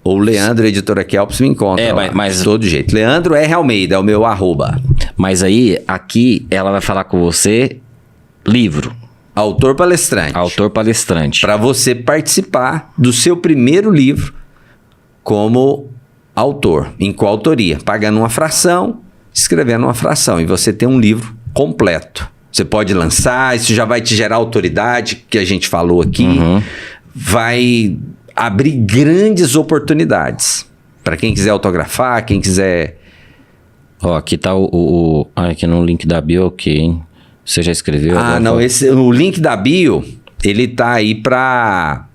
[SPEAKER 2] Ou Leandro, editora Kelps, me encontra lá,
[SPEAKER 1] mas
[SPEAKER 2] de todo jeito. Leandro R. Almeida é o meu @.
[SPEAKER 1] mas aí, aqui, ela vai falar com você livro.
[SPEAKER 2] Autor Palestrante.
[SPEAKER 1] Autor palestrante.
[SPEAKER 2] Para você participar do seu primeiro livro como autor, em coautoria, pagando uma fração, escrevendo uma fração, e você tem um livro completo. Você pode lançar, isso já vai te gerar autoridade, que a gente falou aqui, vai abrir grandes oportunidades para quem quiser autografar, quem quiser...
[SPEAKER 1] Ó, aqui tá aqui no link da bio, ok, hein? Você já escreveu?
[SPEAKER 2] Ah, não, o link da bio, ele tá aí para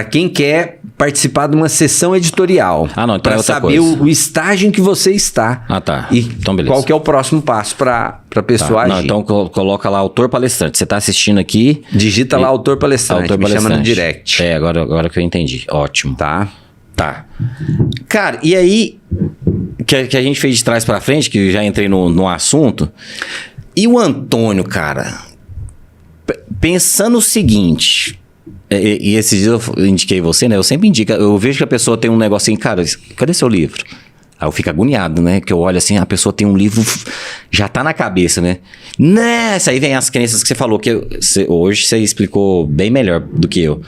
[SPEAKER 2] quem quer participar de uma sessão editorial.
[SPEAKER 1] Ah, não, então é
[SPEAKER 2] para
[SPEAKER 1] outra
[SPEAKER 2] saber
[SPEAKER 1] coisa.
[SPEAKER 2] o estágio em que você está.
[SPEAKER 1] Ah, tá.
[SPEAKER 2] E
[SPEAKER 1] Então, beleza.
[SPEAKER 2] qual que é o próximo passo para a pessoa agir.
[SPEAKER 1] Não, então coloca lá autor palestrante. Você tá assistindo aqui.
[SPEAKER 2] Digita lá autor palestrante, me chama no direct.
[SPEAKER 1] Agora que eu entendi. Ótimo.
[SPEAKER 2] Tá?
[SPEAKER 1] Tá. Cara, e aí que a gente fez de trás pra frente, que eu já entrei no assunto. E o Antônio, cara, pensando o seguinte, e esses dias eu indiquei você, né? Eu sempre indico, eu vejo que a pessoa tem um negocinho, cara, cadê seu livro? Aí eu fico agoniado, né? Que eu olho assim, a pessoa tem um livro, já tá na cabeça, né? Nessa aí vem as crenças que você falou, que hoje você explicou bem melhor do que eu.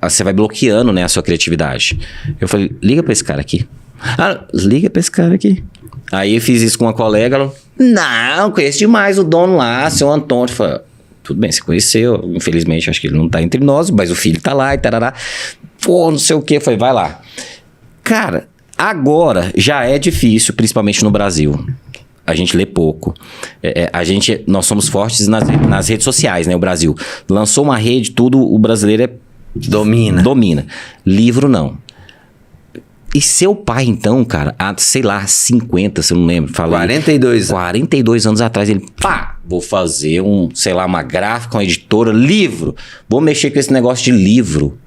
[SPEAKER 1] Você vai bloqueando, né, a sua criatividade. Eu falei, liga pra esse cara aqui. Ah, liga pra esse cara aqui. Aí eu fiz isso com uma colega, ela, não, conheço demais o dono lá, seu Antônio. Falei, tudo bem, você conheceu, infelizmente acho que ele não tá entre nós, mas o filho tá lá e tarará. Pô, não sei o que, eu falei, vai lá. Cara, agora já é difícil, principalmente no Brasil. A gente lê pouco. Nós somos fortes nas redes sociais, né? O Brasil lançou uma rede, tudo, o brasileiro domina. Livro não. E seu pai, então, cara, há, sei lá, 50, se eu não lembro. 42 anos atrás, ele, vou fazer uma gráfica, uma editora, livro. Vou mexer com esse negócio de livro.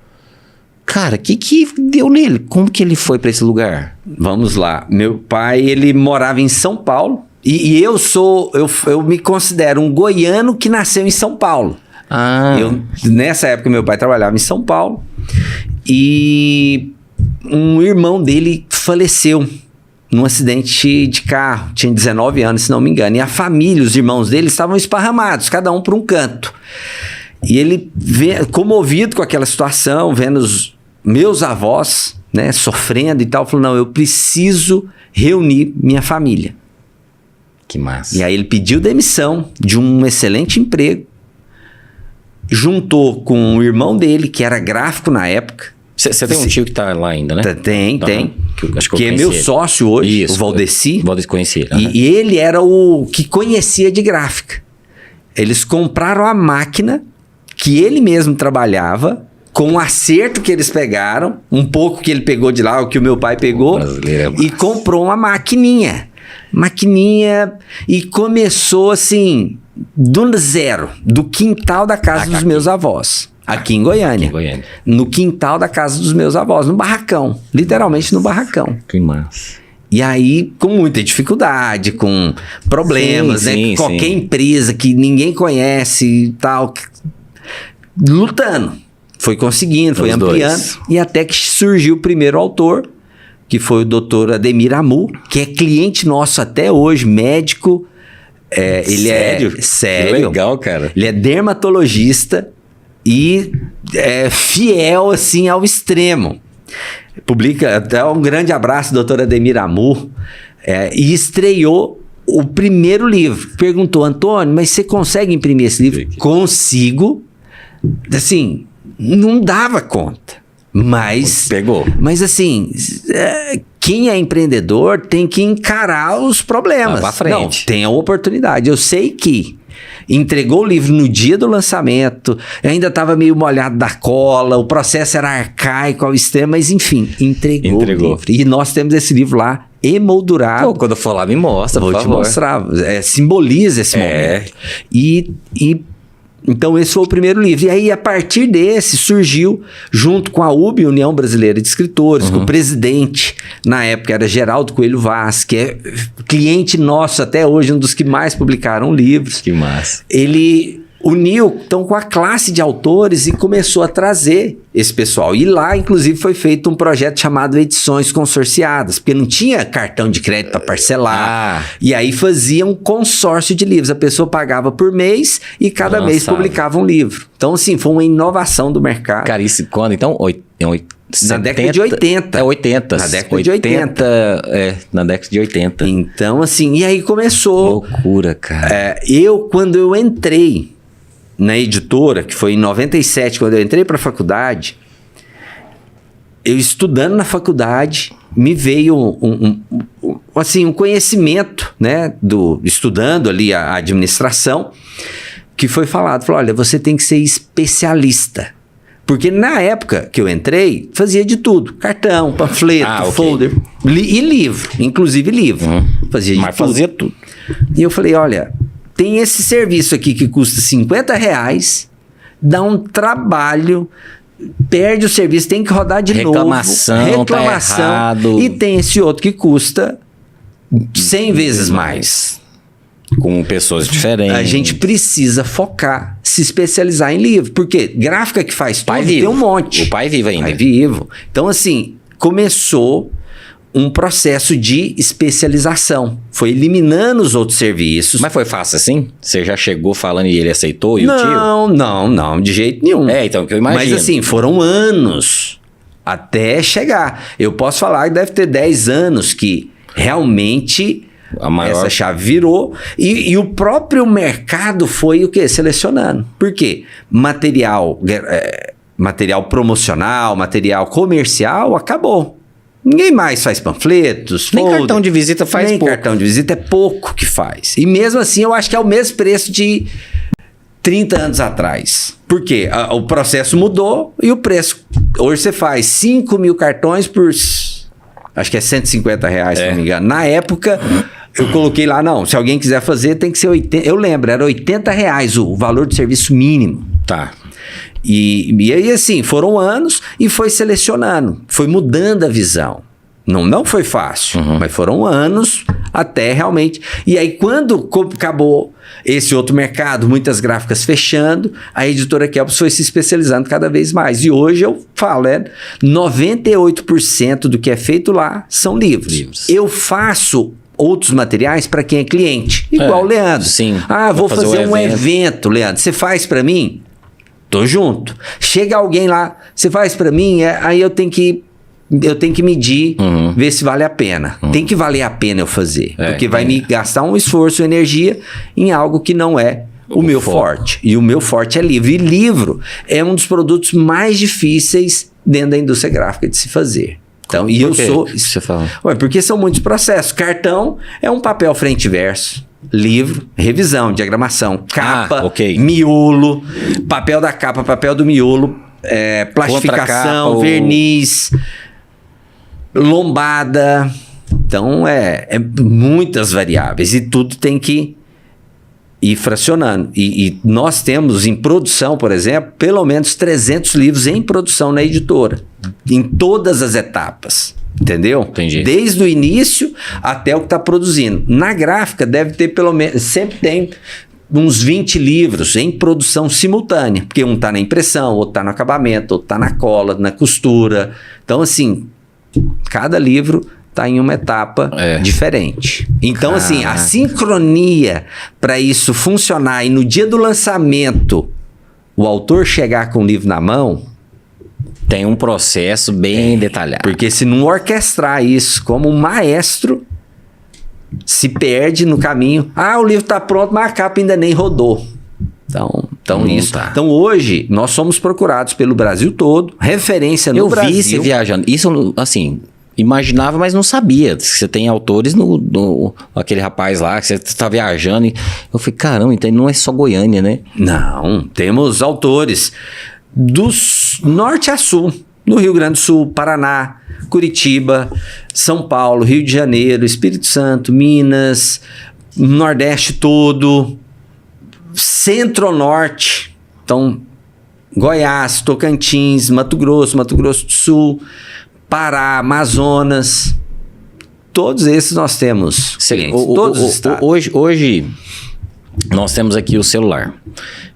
[SPEAKER 1] Cara, o que deu nele? Como que ele foi pra esse lugar?
[SPEAKER 2] Vamos lá. Meu pai, ele morava em São Paulo. E eu me considero um goiano que nasceu em São Paulo. Nessa época, meu pai trabalhava em São Paulo. E um irmão dele faleceu num acidente de carro. Tinha 19 anos, se não me engano. E a família, os irmãos dele, estavam esparramados, cada um por um canto. E ele, comovido com aquela situação, vendo os meus avós, né, sofrendo e tal, falou, não, eu preciso reunir minha família.
[SPEAKER 1] Que massa.
[SPEAKER 2] E aí ele pediu demissão de um excelente emprego, juntou com o irmão dele, que era gráfico na época.
[SPEAKER 1] Você tem um tio que tá lá ainda, né?
[SPEAKER 2] Tem. Que é meu sócio hoje,
[SPEAKER 1] isso,
[SPEAKER 2] o Valdeci.
[SPEAKER 1] Valdeci conhecia ele.
[SPEAKER 2] E ele era o que conhecia de gráfica. Eles compraram a máquina que ele mesmo trabalhava, com o acerto que eles pegaram, um pouco que ele pegou de lá, o que o meu pai pegou, e comprou uma maquininha, e começou assim, do zero, do quintal da casa dos meus avós. Aqui em Goiânia. No quintal da casa dos meus avós, no barracão. Literalmente no barracão.
[SPEAKER 1] Que massa.
[SPEAKER 2] E aí, com muita dificuldade, com problemas, né? Qualquer empresa que ninguém conhece e tal, lutando. Foi conseguindo, foi ampliando. E até que surgiu o primeiro autor, que foi o Dr. Ademir Amu, que é cliente nosso até hoje, médico. Ele sério.
[SPEAKER 1] Que legal, cara.
[SPEAKER 2] Ele é dermatologista. E fiel, assim, ao extremo. Publica, até um grande abraço, doutor Ademir Amu, e estreou o primeiro livro. Perguntou, Antônio, mas você consegue imprimir esse livro? Consigo. Assim, não dava conta. Mas...
[SPEAKER 1] Pegou.
[SPEAKER 2] Mas assim, quem é empreendedor tem que encarar os problemas.
[SPEAKER 1] Pra frente.
[SPEAKER 2] Não, tem a oportunidade. Eu sei que entregou o livro no dia do lançamento, ainda estava meio molhado da cola, o processo era arcaico ao extremo, mas enfim, entregou o livro. E nós temos esse livro lá, emoldurado.
[SPEAKER 1] Quando eu for lá, me mostra, por favor.
[SPEAKER 2] Vou te mostrar. Simboliza esse momento. Então esse foi o primeiro livro. E aí a partir desse surgiu, junto com a UB, União Brasileira de Escritores, com o presidente, na época era Geraldo Coelho Vaz, que é cliente nosso até hoje, um dos que mais publicaram livros.
[SPEAKER 1] Que massa.
[SPEAKER 2] Ele uniu então com a classe de autores e começou a trazer esse pessoal. E lá, inclusive, foi feito um projeto chamado Edições Consorciadas, porque não tinha cartão de crédito para parcelar. E aí fazia um consórcio de livros. A pessoa pagava por mês e cada mês publicava um livro. Então, assim, foi uma inovação do mercado.
[SPEAKER 1] Cara, isso quando? Então,
[SPEAKER 2] na década de 80.
[SPEAKER 1] 80.
[SPEAKER 2] Na década de 80.
[SPEAKER 1] Na década de 80.
[SPEAKER 2] Então, assim, e aí começou.
[SPEAKER 1] Loucura, cara.
[SPEAKER 2] Quando eu entrei na editora, que foi em 97, quando eu entrei para a faculdade, eu estudando na faculdade, me veio um conhecimento, né, estudando ali a administração, que foi falado, olha, você tem que ser especialista. Porque na época que eu entrei, fazia de tudo. Cartão, panfleto, folder e livro, inclusive livro. Fazia de tudo.
[SPEAKER 1] Fazia tudo.
[SPEAKER 2] E eu falei, olha, tem esse serviço aqui que custa R$50, dá um trabalho, perde o serviço, tem que rodar de novo. Reclamação, tá errado. E tem esse outro que custa 100 vezes mais.
[SPEAKER 1] Com pessoas diferentes.
[SPEAKER 2] A gente precisa focar, se especializar em livro. Porque gráfica que faz tudo, tem um monte.
[SPEAKER 1] O pai vivo ainda.
[SPEAKER 2] Pai vivo. Então, assim, começou um processo de especialização. Foi eliminando os outros serviços.
[SPEAKER 1] Mas foi fácil assim? Você já chegou falando e ele aceitou? E
[SPEAKER 2] não, de jeito nenhum.
[SPEAKER 1] Então, que eu imagino.
[SPEAKER 2] Mas assim, foram anos Até chegar. Eu posso falar que deve ter 10 anos que realmente essa chave virou. E o próprio mercado foi o quê? Selecionando. Por quê? Material promocional, material comercial, acabou. Ninguém mais faz panfletos.
[SPEAKER 1] Nem cartão de visita faz pouco.
[SPEAKER 2] Nem cartão de visita é pouco que faz. E mesmo assim, eu acho que é o mesmo preço de 30 anos atrás. Por quê? O processo mudou e o preço. Hoje você faz 5 mil cartões por... Acho que é R$150, se não me engano. Na época, eu coloquei lá, não, se alguém quiser fazer, tem que ser 80... Eu lembro, era R$80 o valor de serviço mínimo.
[SPEAKER 1] Tá.
[SPEAKER 2] E aí, assim, foram anos e foi selecionando, foi mudando a visão. Não foi fácil, mas foram anos até realmente. E aí, quando acabou esse outro mercado, muitas gráficas fechando, a editora Kelps foi se especializando cada vez mais. E hoje eu falo, 98% do que é feito lá são livros. Eu faço outros materiais para quem é cliente, igual o Leandro.
[SPEAKER 1] Sim.
[SPEAKER 2] Vou fazer um evento, Leandro. Você faz para mim? Tô junto. Chega alguém lá, você faz para mim, aí eu tenho que medir, ver se vale a pena. Tem que valer a pena eu fazer, porque vai me gastar um esforço, energia em algo que não é o meu forte. E o meu forte é livro. E livro é um dos produtos mais difíceis dentro da indústria gráfica de se fazer. Então, e eu sou...
[SPEAKER 1] Você fala?
[SPEAKER 2] Porque são muitos processos. Cartão é um papel frente e verso. Livro, revisão, diagramação, capa, miolo, papel da capa, papel do miolo, plastificação, verniz, lombada. Então, é muitas variáveis e tudo tem que ir fracionando. E nós temos em produção, por exemplo, pelo menos 300 livros em produção na editora, em todas as etapas. Entendeu?
[SPEAKER 1] Entendi.
[SPEAKER 2] Desde o início até o que está produzindo. Na gráfica deve ter pelo menos, sempre tem uns 20 livros em produção simultânea, porque um está na impressão, outro está no acabamento, outro está na cola, na costura. Então, assim, cada livro está em uma etapa diferente. Então, assim, a sincronia para isso funcionar e no dia do lançamento o autor chegar com o livro na mão...
[SPEAKER 1] Tem um processo bem detalhado.
[SPEAKER 2] Porque se não orquestrar isso como um maestro, se perde no caminho. O livro está pronto, mas a capa ainda nem rodou. Então isso.
[SPEAKER 1] Tá.
[SPEAKER 2] Então hoje, nós somos procurados pelo Brasil todo, referência no Brasil.
[SPEAKER 1] Eu vi você viajando. Isso, assim, imaginava, mas não sabia. Você tem autores aquele rapaz lá, que você está viajando. E eu falei, caramba, então não é só Goiânia, né?
[SPEAKER 2] Não, temos autores do norte a sul, no Rio Grande do Sul, Paraná, Curitiba, São Paulo, Rio de Janeiro, Espírito Santo, Minas, Nordeste todo, Centro-Norte, então Goiás, Tocantins, Mato Grosso do Sul, Pará, Amazonas, todos esses nós temos clientes, todos os estados.
[SPEAKER 1] Hoje nós temos aqui o celular,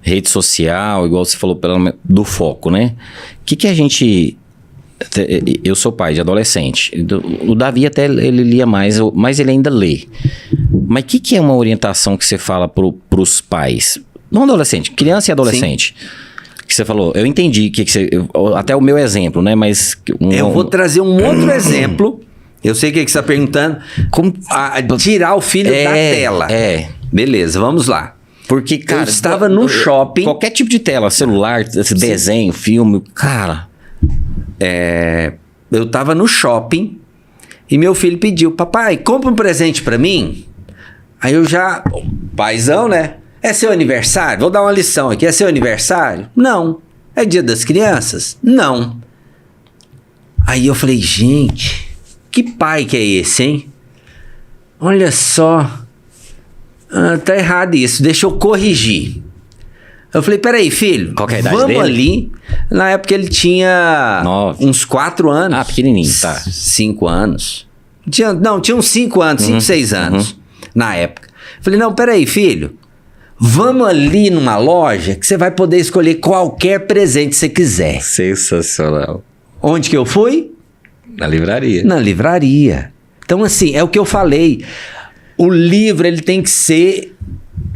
[SPEAKER 1] rede social, igual você falou, do foco, né? O que a gente... Eu sou pai de adolescente. O Davi até ele lia mais, mas ele ainda lê. Mas o que é uma orientação que você fala pros pais? Não adolescente, criança e adolescente. Sim. Que você falou, eu entendi até o meu exemplo, né? Mas...
[SPEAKER 2] Eu vou trazer um outro exemplo. Eu sei o que você está perguntando. Como tirar o filho da tela. Beleza, vamos lá.
[SPEAKER 1] Porque, cara,
[SPEAKER 2] eu estava no shopping.
[SPEAKER 1] Qualquer tipo de tela, celular, desenho, filme, cara.
[SPEAKER 2] Eu estava no shopping e meu filho pediu, papai, compra um presente para mim. Aí eu já, paizão, né? É seu aniversário? Vou dar uma lição aqui. É seu aniversário? Não. É dia das crianças? Não. Aí eu falei, gente, que pai que é esse, hein? Olha só. Tá errado isso, deixa eu corrigir. Eu falei, peraí, filho,
[SPEAKER 1] qual que é a idade
[SPEAKER 2] vamos
[SPEAKER 1] dele?
[SPEAKER 2] Ali. Na época ele tinha
[SPEAKER 1] 9.
[SPEAKER 2] Uns 4 anos.
[SPEAKER 1] Pequenininho, tá.
[SPEAKER 2] 5 anos. Tinha uns 5 anos, 5, 6 anos, na época. Eu falei, não, peraí, filho, vamos ali numa loja que você vai poder escolher qualquer presente que você quiser.
[SPEAKER 1] Sensacional.
[SPEAKER 2] Onde que eu fui?
[SPEAKER 1] Na livraria.
[SPEAKER 2] Na livraria. Então, assim, é o que eu falei. O livro, ele tem que ser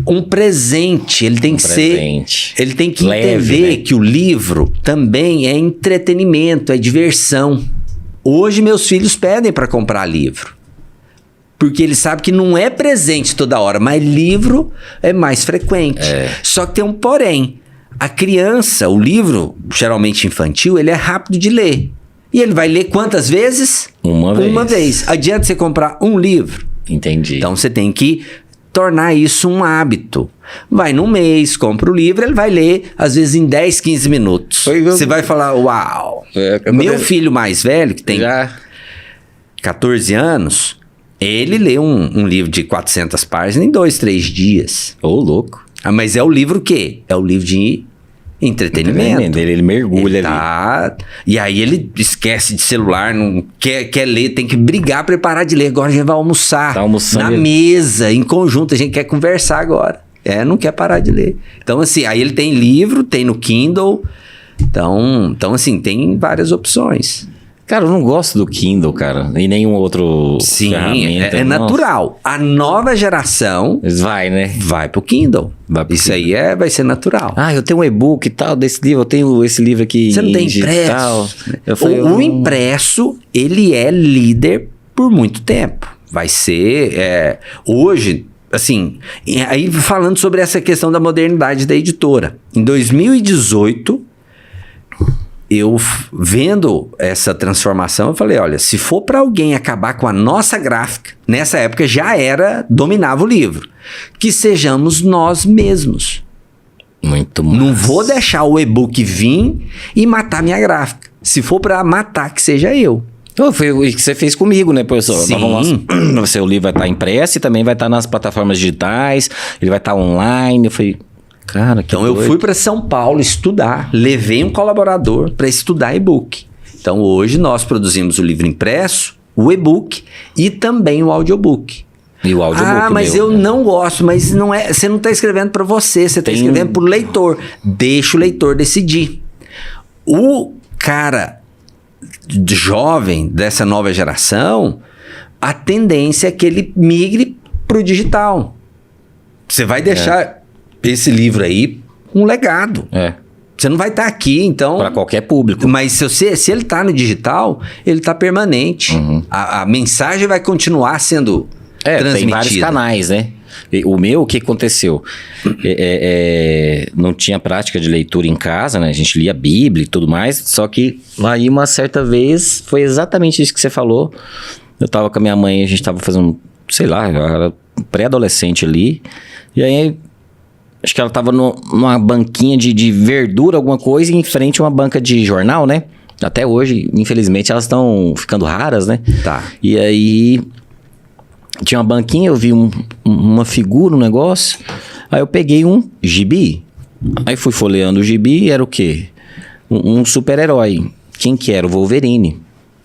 [SPEAKER 2] um presente. Ele tem que
[SPEAKER 1] presente.
[SPEAKER 2] ser... Ele tem que
[SPEAKER 1] Leve,
[SPEAKER 2] entender,
[SPEAKER 1] né?
[SPEAKER 2] que o livro também é entretenimento, é diversão. Hoje meus filhos pedem para comprar livro. Porque eles sabem que não é presente toda hora, mas livro é mais frequente. Só que tem um porém. A criança, o livro, geralmente infantil, ele é rápido de ler. E ele vai ler quantas vezes? Uma vez. Adianta você comprar um livro.
[SPEAKER 1] Entendi.
[SPEAKER 2] Então você tem que tornar isso um hábito. Vai num mês, compra o livro, ele vai ler, às vezes em 10, 15 minutos. Você vai falar, uau. Meu filho mais velho, que tem 14 anos, ele lê um livro de 400 páginas em 2, 3 dias.
[SPEAKER 1] Ô, louco.
[SPEAKER 2] Mas é o livro o quê? É o livro de entretenimento.
[SPEAKER 1] Ele mergulha
[SPEAKER 2] ali. E aí ele esquece de celular, não quer ler, tem que brigar para parar de ler. Agora a gente vai almoçar.
[SPEAKER 1] Tá almoçando.
[SPEAKER 2] Na mesa, em conjunto, a gente quer conversar agora. Não quer parar de ler. Então, assim, aí ele tem livro, tem no Kindle. Então assim, tem várias opções.
[SPEAKER 1] Cara, eu não gosto do Kindle, cara. E nenhum outro ferramenta.
[SPEAKER 2] É natural. A nova geração vai pro Kindle. Isso aí vai ser natural.
[SPEAKER 1] Eu tenho um e-book e tal desse livro, eu tenho esse livro aqui.
[SPEAKER 2] Você não tem
[SPEAKER 1] digital.
[SPEAKER 2] Impresso. O impresso, ele é líder por muito tempo. Vai ser... hoje, assim... Aí falando sobre essa questão da modernidade da editora. Em 2018... eu vendo essa transformação, eu falei, olha, se for para alguém acabar com a nossa gráfica, nessa época dominava o livro, que sejamos nós mesmos.
[SPEAKER 1] Muito massa.
[SPEAKER 2] Não vou deixar o e-book vir e matar minha gráfica. Se for para matar, que seja eu.
[SPEAKER 1] Foi o que você fez comigo, né, professor?
[SPEAKER 2] Sim.
[SPEAKER 1] O seu livro vai estar impresso e também vai estar nas plataformas digitais, ele vai estar online. Eu falei... Cara, que
[SPEAKER 2] então eu fui para São Paulo estudar, levei um colaborador para estudar e-book. Então hoje nós produzimos o livro impresso, o e-book e também o audiobook.
[SPEAKER 1] E o audiobook
[SPEAKER 2] mas eu não gosto, mas não é, você não está escrevendo para você está escrevendo para o leitor. Deixa o leitor decidir. O cara jovem dessa nova geração, a tendência é que ele migre para o digital. Você vai deixar... esse livro aí, um legado. Você não vai estar aqui, então...
[SPEAKER 1] para qualquer público.
[SPEAKER 2] Mas se ele está no digital, ele está permanente. A mensagem vai continuar sendo transmitida.
[SPEAKER 1] Tem vários canais, né? O meu, o que aconteceu? Não tinha prática de leitura em casa, né? A gente lia a Bíblia e tudo mais. Só que aí uma certa vez, foi exatamente isso que você falou. Eu tava com a minha mãe, a gente tava fazendo, sei lá, eu era pré-adolescente ali. E aí... acho que ela tava numa banquinha de verdura, alguma coisa, em frente a uma banca de jornal, né? Até hoje, infelizmente, elas estão ficando raras, né?
[SPEAKER 2] Tá.
[SPEAKER 1] E aí, tinha uma banquinha, eu vi uma figura, um negócio. Aí eu peguei um gibi. Aí fui folheando o gibi, era o quê? Um super-herói. Quem que era? O Wolverine.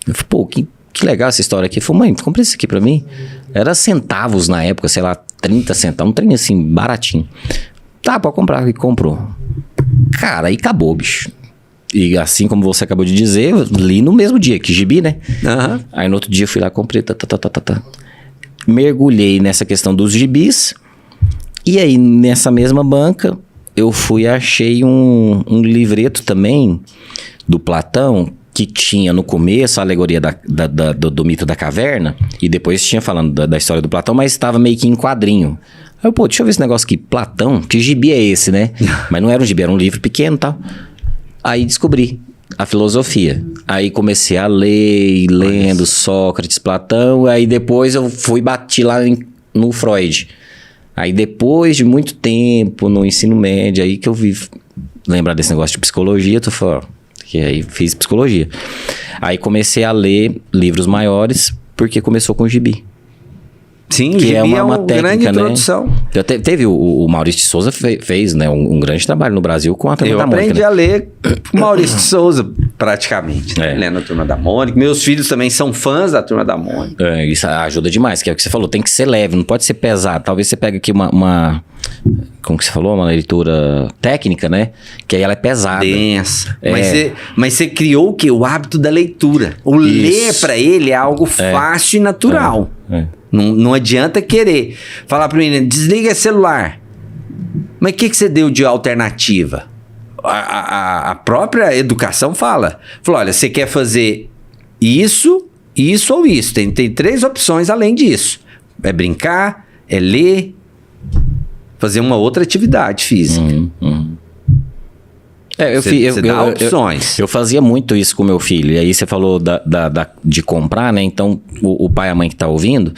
[SPEAKER 1] Eu falei, pô, que legal essa história aqui. Eu falei, mãe, compra isso aqui pra mim. Era centavos na época, sei lá, 30 centavos. Um trem assim, baratinho. Tá, pode comprar. E comprou. Cara, aí acabou, bicho. E assim como você acabou de dizer, eu li no mesmo dia, que gibi, né?
[SPEAKER 2] Uhum.
[SPEAKER 1] Aí no outro dia eu fui lá, comprei, mergulhei nessa questão dos gibis. E aí, nessa mesma banca, eu fui e achei um livreto também, do Platão, que tinha no começo a alegoria do mito da caverna, e depois tinha falando da história do Platão, mas estava meio que em quadrinho. Aí eu, pô, deixa eu ver esse negócio aqui, Platão, que gibi é esse, né? Mas não era um gibi, era um livro pequeno e tal. Aí descobri a filosofia. Aí comecei a ler, lendo Sócrates, Platão, aí depois eu fui bati lá no Freud. Aí depois de muito tempo no ensino médio, aí que eu vi lembrar desse negócio de psicologia, tu falou, que aí fiz psicologia. Aí comecei a ler livros maiores, porque começou com gibi.
[SPEAKER 2] Sim,
[SPEAKER 1] que é uma técnica,
[SPEAKER 2] grande introdução.
[SPEAKER 1] Né? Teve o Maurício de Souza fez, né, um grande trabalho no Brasil com a Turma da Mônica.
[SPEAKER 2] Eu aprendi a ler com o Maurício de Souza, praticamente. Né? Lendo a Turma da Mônica. Meus filhos também são fãs da Turma da Mônica.
[SPEAKER 1] Isso ajuda demais, que é o que você falou, tem que ser leve, não pode ser pesado. Talvez você pegue aqui uma como que você falou, uma leitura técnica, né? Que aí ela é pesada.
[SPEAKER 2] Densa. Mas você criou o quê? O hábito da leitura. O ler pra ele é algo fácil e natural. Não adianta querer falar pra menina, desliga esse celular. Mas o que você deu de alternativa? A própria educação falou, olha, você quer fazer isso, isso ou isso. Tem 3 opções além disso. É brincar, é ler, fazer uma outra atividade física.
[SPEAKER 1] Você
[SPEAKER 2] dá opções.
[SPEAKER 1] Eu fazia muito isso com meu filho. E aí você falou de comprar, né? Então, o pai e a mãe que tá ouvindo,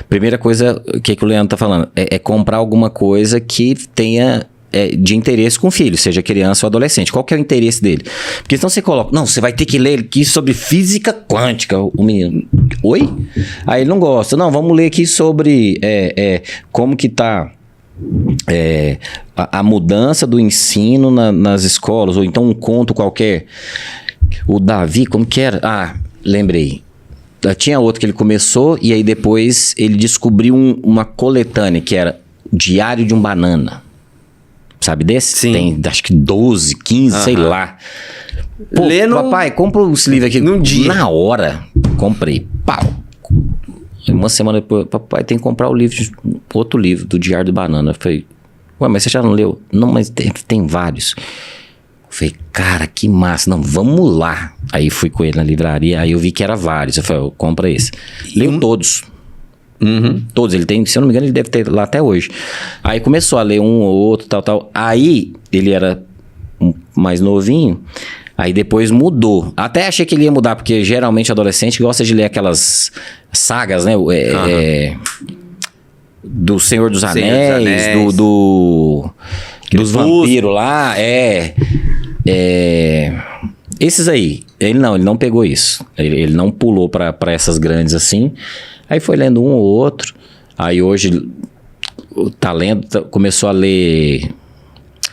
[SPEAKER 1] primeira coisa, o que o Leandro tá falando? É comprar alguma coisa que tenha de interesse com o filho, seja criança ou adolescente. Qual que é o interesse dele? Porque senão você coloca, não, você vai ter que ler aqui sobre física quântica. O menino, oi? Aí ele não gosta. Não, vamos ler aqui sobre como que tá... a mudança do ensino nas escolas, ou então um conto qualquer. O Davi, como que era? Ah, lembrei. Tinha outro que ele começou e aí depois ele descobriu uma coletânea que era Diário de um Banana. Sabe desse?
[SPEAKER 2] Sim.
[SPEAKER 1] Tem acho que 12, 15, sei lá. Pô, papai, compra esse livro aqui.
[SPEAKER 2] Num dia.
[SPEAKER 1] Na hora, comprei. Pau. Uma semana depois, papai, tem que comprar outro livro do Diário do Banana. Eu falei, ué, mas você já não leu? Não, mas tem vários. Eu falei, cara, que massa. Não, vamos lá. Aí fui com ele na livraria, aí eu vi que era vários. Eu falei, compra esse. Leu todos. Todos. Ele tem, se eu não me engano, ele deve ter lá até hoje. Aí começou a ler um ou outro, tal. Aí, ele era mais novinho. Aí depois mudou. Até achei que ele ia mudar, porque geralmente adolescente gosta de ler aquelas sagas, né? Do Senhor dos Anéis, dos vampiros lá. Esses aí. Ele não pegou isso. Ele não pulou pra essas grandes assim. Aí foi lendo um ou outro. Aí hoje tá lendo, começou a ler...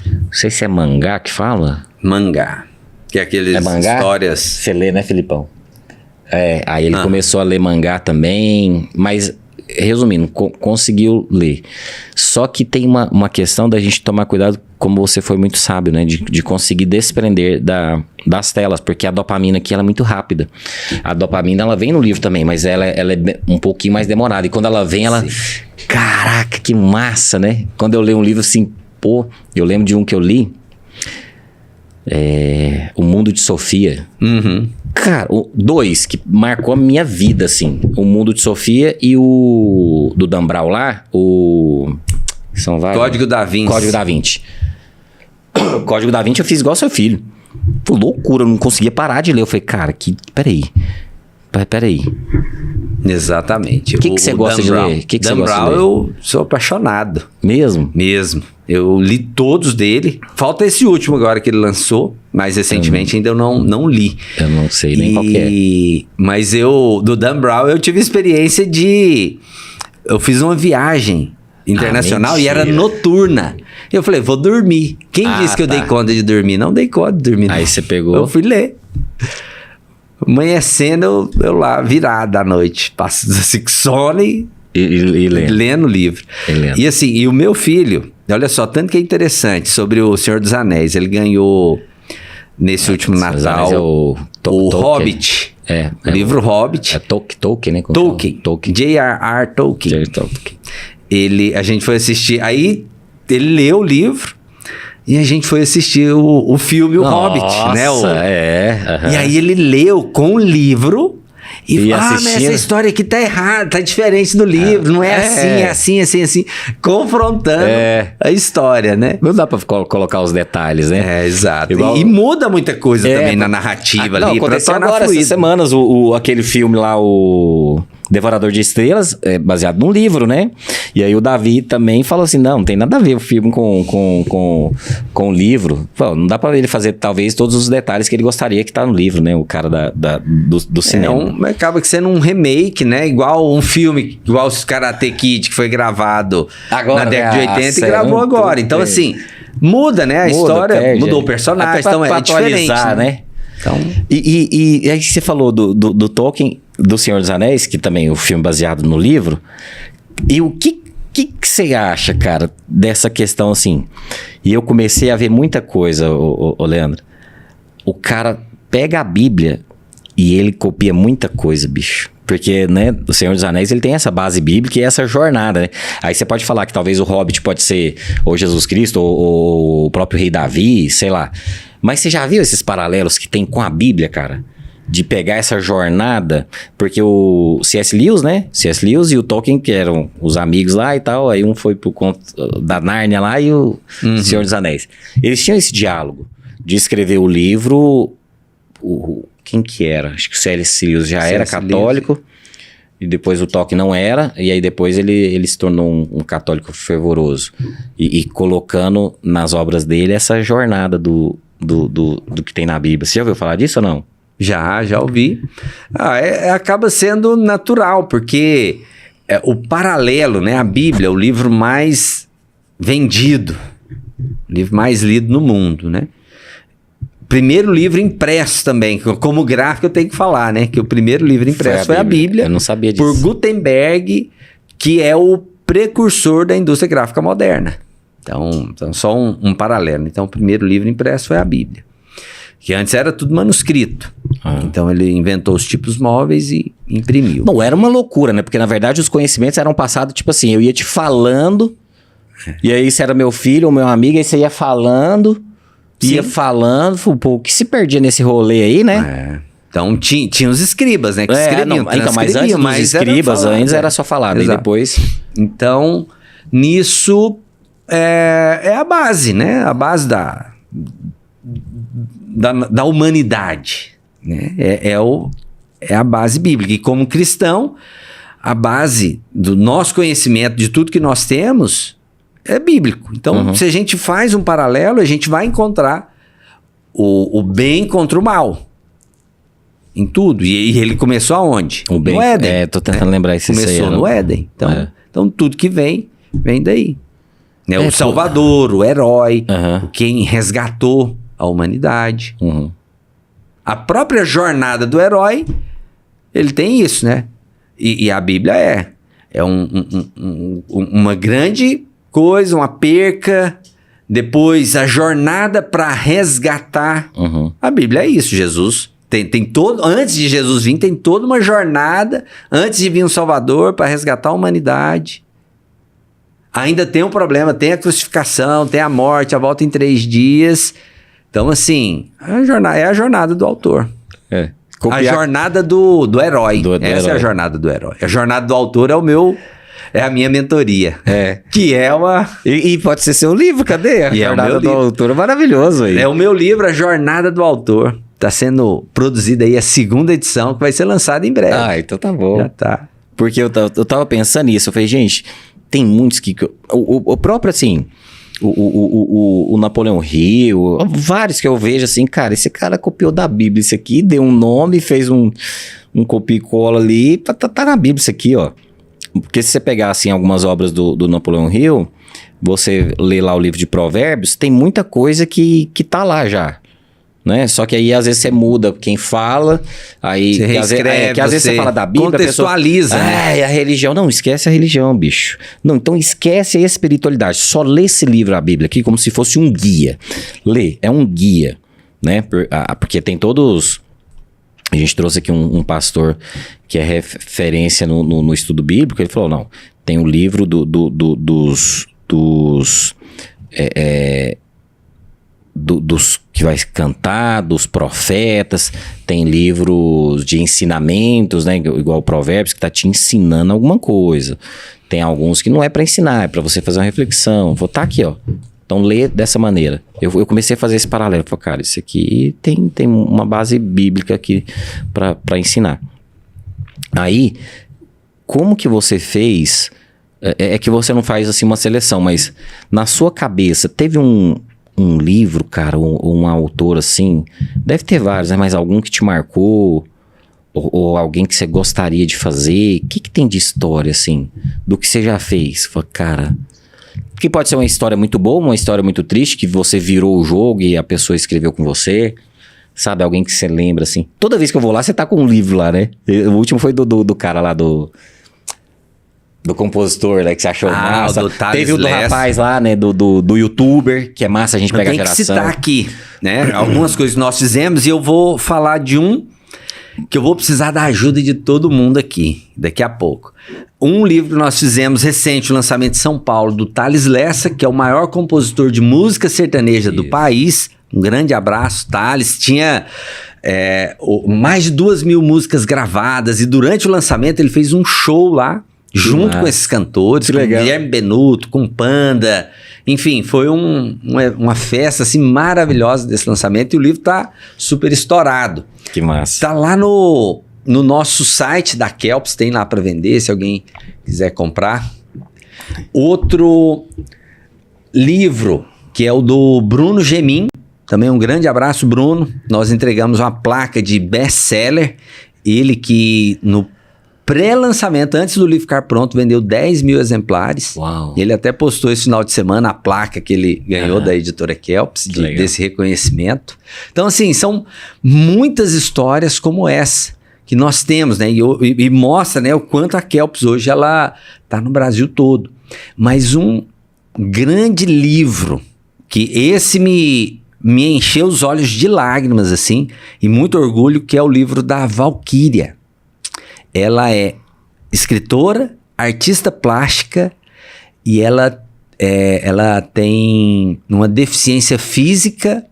[SPEAKER 1] Não sei se é mangá que fala.
[SPEAKER 2] Mangá. Que é aqueles histórias...
[SPEAKER 1] Você lê, né, Filipão? Aí ele começou a ler mangá também, mas, resumindo, conseguiu ler. Só que tem uma questão da gente tomar cuidado, como você foi muito sábio, né? De conseguir desprender das telas, porque a dopamina aqui ela é muito rápida. A dopamina, ela vem no livro também, mas ela é um pouquinho mais demorada. E quando ela vem, ela... Sim. Caraca, que massa, né? Quando eu leio um livro assim, pô... Eu lembro de um que eu li... O Mundo de Sofia. Cara, 2 que marcou a minha vida, assim. O Mundo de Sofia e o do Dan Brown lá, são vários.
[SPEAKER 2] Código da Vinci.
[SPEAKER 1] Código da Vinci eu fiz igual seu filho. Foi loucura, eu não conseguia parar de ler. Eu falei, cara, peraí.
[SPEAKER 2] Exatamente.
[SPEAKER 1] O que você gosta de ler?
[SPEAKER 2] Dan Brown, eu sou apaixonado.
[SPEAKER 1] Mesmo?
[SPEAKER 2] Mesmo. Eu li todos dele. Falta esse último agora que ele lançou. Mais recentemente ainda eu não li.
[SPEAKER 1] Eu não sei nem qual que é.
[SPEAKER 2] Mas do Dan Brown eu tive experiência eu fiz uma viagem internacional e era noturna. Eu falei, vou dormir. Quem disse que eu dei conta de dormir? Não dei conta de dormir.
[SPEAKER 1] Aí você pegou?
[SPEAKER 2] Eu fui ler. Amanhecendo, eu lá, virada à noite. Passo assim, sono e lendo o livro. E assim, e o meu filho, olha só, tanto que é interessante sobre o Senhor dos Anéis. Ele ganhou, nesse último Natal, o Hobbit. O livro Hobbit.
[SPEAKER 1] Tolkien, né?
[SPEAKER 2] Tolkien. J.R.R. Tolkien. A gente foi assistir, aí ele leu o livro. E a gente foi assistir o filme, o Hobbit, né? E aí ele leu com o livro e falou, mas essa história aqui tá errada, tá diferente do livro, não é assim, assim, confrontando a história, né?
[SPEAKER 1] Não dá pra colocar os detalhes, né?
[SPEAKER 2] Exato. E muda muita coisa também na narrativa ali. Não,
[SPEAKER 1] aconteceu agora, essas semanas, aquele filme lá, o Devorador de Estrelas, baseado num livro, né? E aí o Davi também falou assim, não tem nada a ver o filme com o livro. Pô, não dá pra ele fazer, talvez, todos os detalhes que ele gostaria que tá no livro, né? O cara do cinema.
[SPEAKER 2] Acaba que sendo um remake, né? Igual um filme, igual o Karate Kid, que foi gravado agora, na década de 80 e gravou agora. Então, assim, muda, né? A história, mudou o personagem, então é diferente, né? Então...
[SPEAKER 1] E aí você falou do Tolkien, do Senhor dos Anéis, que também é um filme baseado no livro. E o que você acha, cara, dessa questão assim? E eu comecei a ver muita coisa, ô Leandro. O cara pega a Bíblia e ele copia muita coisa, bicho. Porque, né, o Senhor dos Anéis, ele tem essa base bíblica e essa jornada, né? Aí você pode falar que talvez o Hobbit pode ser ou Jesus Cristo ou o próprio Rei Davi, sei lá. Mas você já viu esses paralelos que tem com a Bíblia, cara? De pegar essa jornada, porque o C.S. Lewis, né? C.S. Lewis e o Tolkien, que eram os amigos lá e tal, aí um foi pro conto da Nárnia lá e o Senhor dos Anéis. Eles tinham esse diálogo de escrever o livro... Quem que era? Acho que o C.S. Lewis já era católico, e depois o Tolkien não era, e aí depois ele se tornou um católico fervoroso. E colocando nas obras dele essa jornada do que tem na Bíblia. Você já ouviu falar disso ou não?
[SPEAKER 2] Já ouvi. Acaba sendo natural, porque o paralelo, né? A Bíblia é o livro mais vendido, o livro mais lido no mundo, né? Primeiro livro impresso também, como gráfico eu tenho que falar, né? Que o primeiro livro impresso foi a Bíblia.
[SPEAKER 1] Eu não sabia disso.
[SPEAKER 2] Por Gutenberg, que é o precursor da indústria gráfica moderna. Então só um paralelo. Então, o primeiro livro impresso foi a Bíblia. Que antes era tudo manuscrito. Então, ele inventou os tipos móveis e imprimiu.
[SPEAKER 1] Não, era uma loucura, né? Porque, na verdade, os conhecimentos eram passados, tipo assim, eu ia te falando, e aí você era meu filho ou meu amigo, aí você ia falando... Ia falando, pô, o que se perdia nesse rolê aí, né?
[SPEAKER 2] Então tinha os escribas, né? Que escreviam,
[SPEAKER 1] então, mas antes dos escribas, antes era só falar, né? E depois...
[SPEAKER 2] Então, nisso é a base, né? A base da humanidade, né? É a base bíblica. E como cristão, a base do nosso conhecimento de tudo que nós temos... é bíblico. Então, se a gente faz um paralelo, a gente vai encontrar o bem contra o mal. Em tudo. E ele começou aonde?
[SPEAKER 1] O bem,
[SPEAKER 2] no Éden.
[SPEAKER 1] Tô tentando lembrar isso.
[SPEAKER 2] Começou no Éden. Então, tudo que vem daí. Né? O Salvador, o herói, quem resgatou a humanidade. A própria jornada do herói, ele tem isso, né? E a Bíblia é uma grande... coisa, uma perca, depois a jornada para resgatar. A Bíblia é isso, Jesus tem todo, antes de Jesus vir, tem toda uma jornada, antes de vir um Salvador para resgatar a humanidade. Ainda tem um problema, tem a crucificação, tem a morte, a volta em 3 dias. Então, assim, é a jornada do autor. A jornada do herói. Essa é a jornada do herói. A jornada do autor é a minha mentoria. Que é uma...
[SPEAKER 1] E pode ser seu livro, cadê? A Jornada do Autor, maravilhoso aí.
[SPEAKER 2] É o meu livro, A Jornada do Autor. Está sendo produzida aí a 2ª edição, que vai ser lançada em breve.
[SPEAKER 1] Então tá bom.
[SPEAKER 2] Já tá.
[SPEAKER 1] Porque eu tava pensando nisso, eu falei, gente, tem muitos que... O próprio, assim, o Napoleão Hill, vários que eu vejo assim, cara, esse cara copiou da Bíblia isso aqui, deu um nome, fez um copia e cola ali, tá na Bíblia isso aqui, ó. Porque se você pegar, assim, algumas obras do Napoleão Hill, você lê lá o livro de Provérbios, tem muita coisa que tá lá já, né? Só que aí, às vezes, você muda quem fala, aí...
[SPEAKER 2] Você reescreve,
[SPEAKER 1] às vezes você fala da Bíblia,
[SPEAKER 2] contextualiza,
[SPEAKER 1] a pessoa, né? A religião. Não, esquece a religião, bicho. Não, então esquece a espiritualidade. Só lê esse livro, a Bíblia, aqui, como se fosse um guia. Lê, é um guia, né? Porque tem todos... A gente trouxe aqui um pastor que é referência no estudo bíblico. Ele falou, não, tem o livro dos que vai cantar, dos profetas, tem livros de ensinamentos, né, igual o Provérbios, que está te ensinando alguma coisa. Tem alguns que não é para ensinar, é para você fazer uma reflexão. Vou tá aqui, ó. Então, lê dessa maneira. Eu comecei a fazer esse paralelo. Falei, cara, isso aqui tem uma base bíblica aqui para ensinar. Aí, como que você fez... É que você não faz assim uma seleção, mas na sua cabeça, teve um livro, cara, ou um autor assim... Deve ter vários, né? Mas algum que te marcou... Ou alguém que você gostaria de fazer... O que tem de história, assim? Do que você já fez? Falei, cara... Que pode ser uma história muito boa, uma história muito triste, que você virou o jogo e a pessoa escreveu com você. Sabe, alguém que você lembra, assim. Toda vez que eu vou lá, você tá com um livro lá, né? O último foi do cara lá, do compositor, né? Que você achou massa. Teve o do rapaz lá, né? Do youtuber, que é massa, a gente pega a geração.
[SPEAKER 2] Tem que citar aqui, né? Algumas coisas que nós fizemos, e eu vou falar de um que eu vou precisar da ajuda de todo mundo aqui, daqui a pouco. Um livro que nós fizemos recente, o lançamento de São Paulo, do Thales Lessa, que é o maior compositor de música sertaneja do país. Um grande abraço, Thales. Tinha mais de 2.000 músicas gravadas e durante o lançamento ele fez um show lá, junto com esses cantores, com Guilherme Benuto, com Panda. Enfim, foi uma festa assim, maravilhosa desse lançamento e o livro tá super estourado.
[SPEAKER 1] Que massa.
[SPEAKER 2] Tá lá no nosso site da Kelps, tem lá para vender, se alguém quiser comprar. Outro livro, que é o do Bruno Gemin, também um grande abraço, Bruno. Nós entregamos uma placa de best-seller, ele que no pré-lançamento, antes do livro ficar pronto, vendeu 10.000 exemplares.
[SPEAKER 1] Uau.
[SPEAKER 2] Ele até postou esse final de semana a placa que ele ganhou da editora Kelps, desse reconhecimento. Então, assim, são muitas histórias como essa que nós temos, né? E mostra, né, o quanto a Kelps hoje ela tá no Brasil todo. Mas um grande livro, que esse me encheu os olhos de lágrimas, assim, e muito orgulho, que é o livro da Valquíria. Ela é escritora, artista plástica e ela tem uma deficiência física.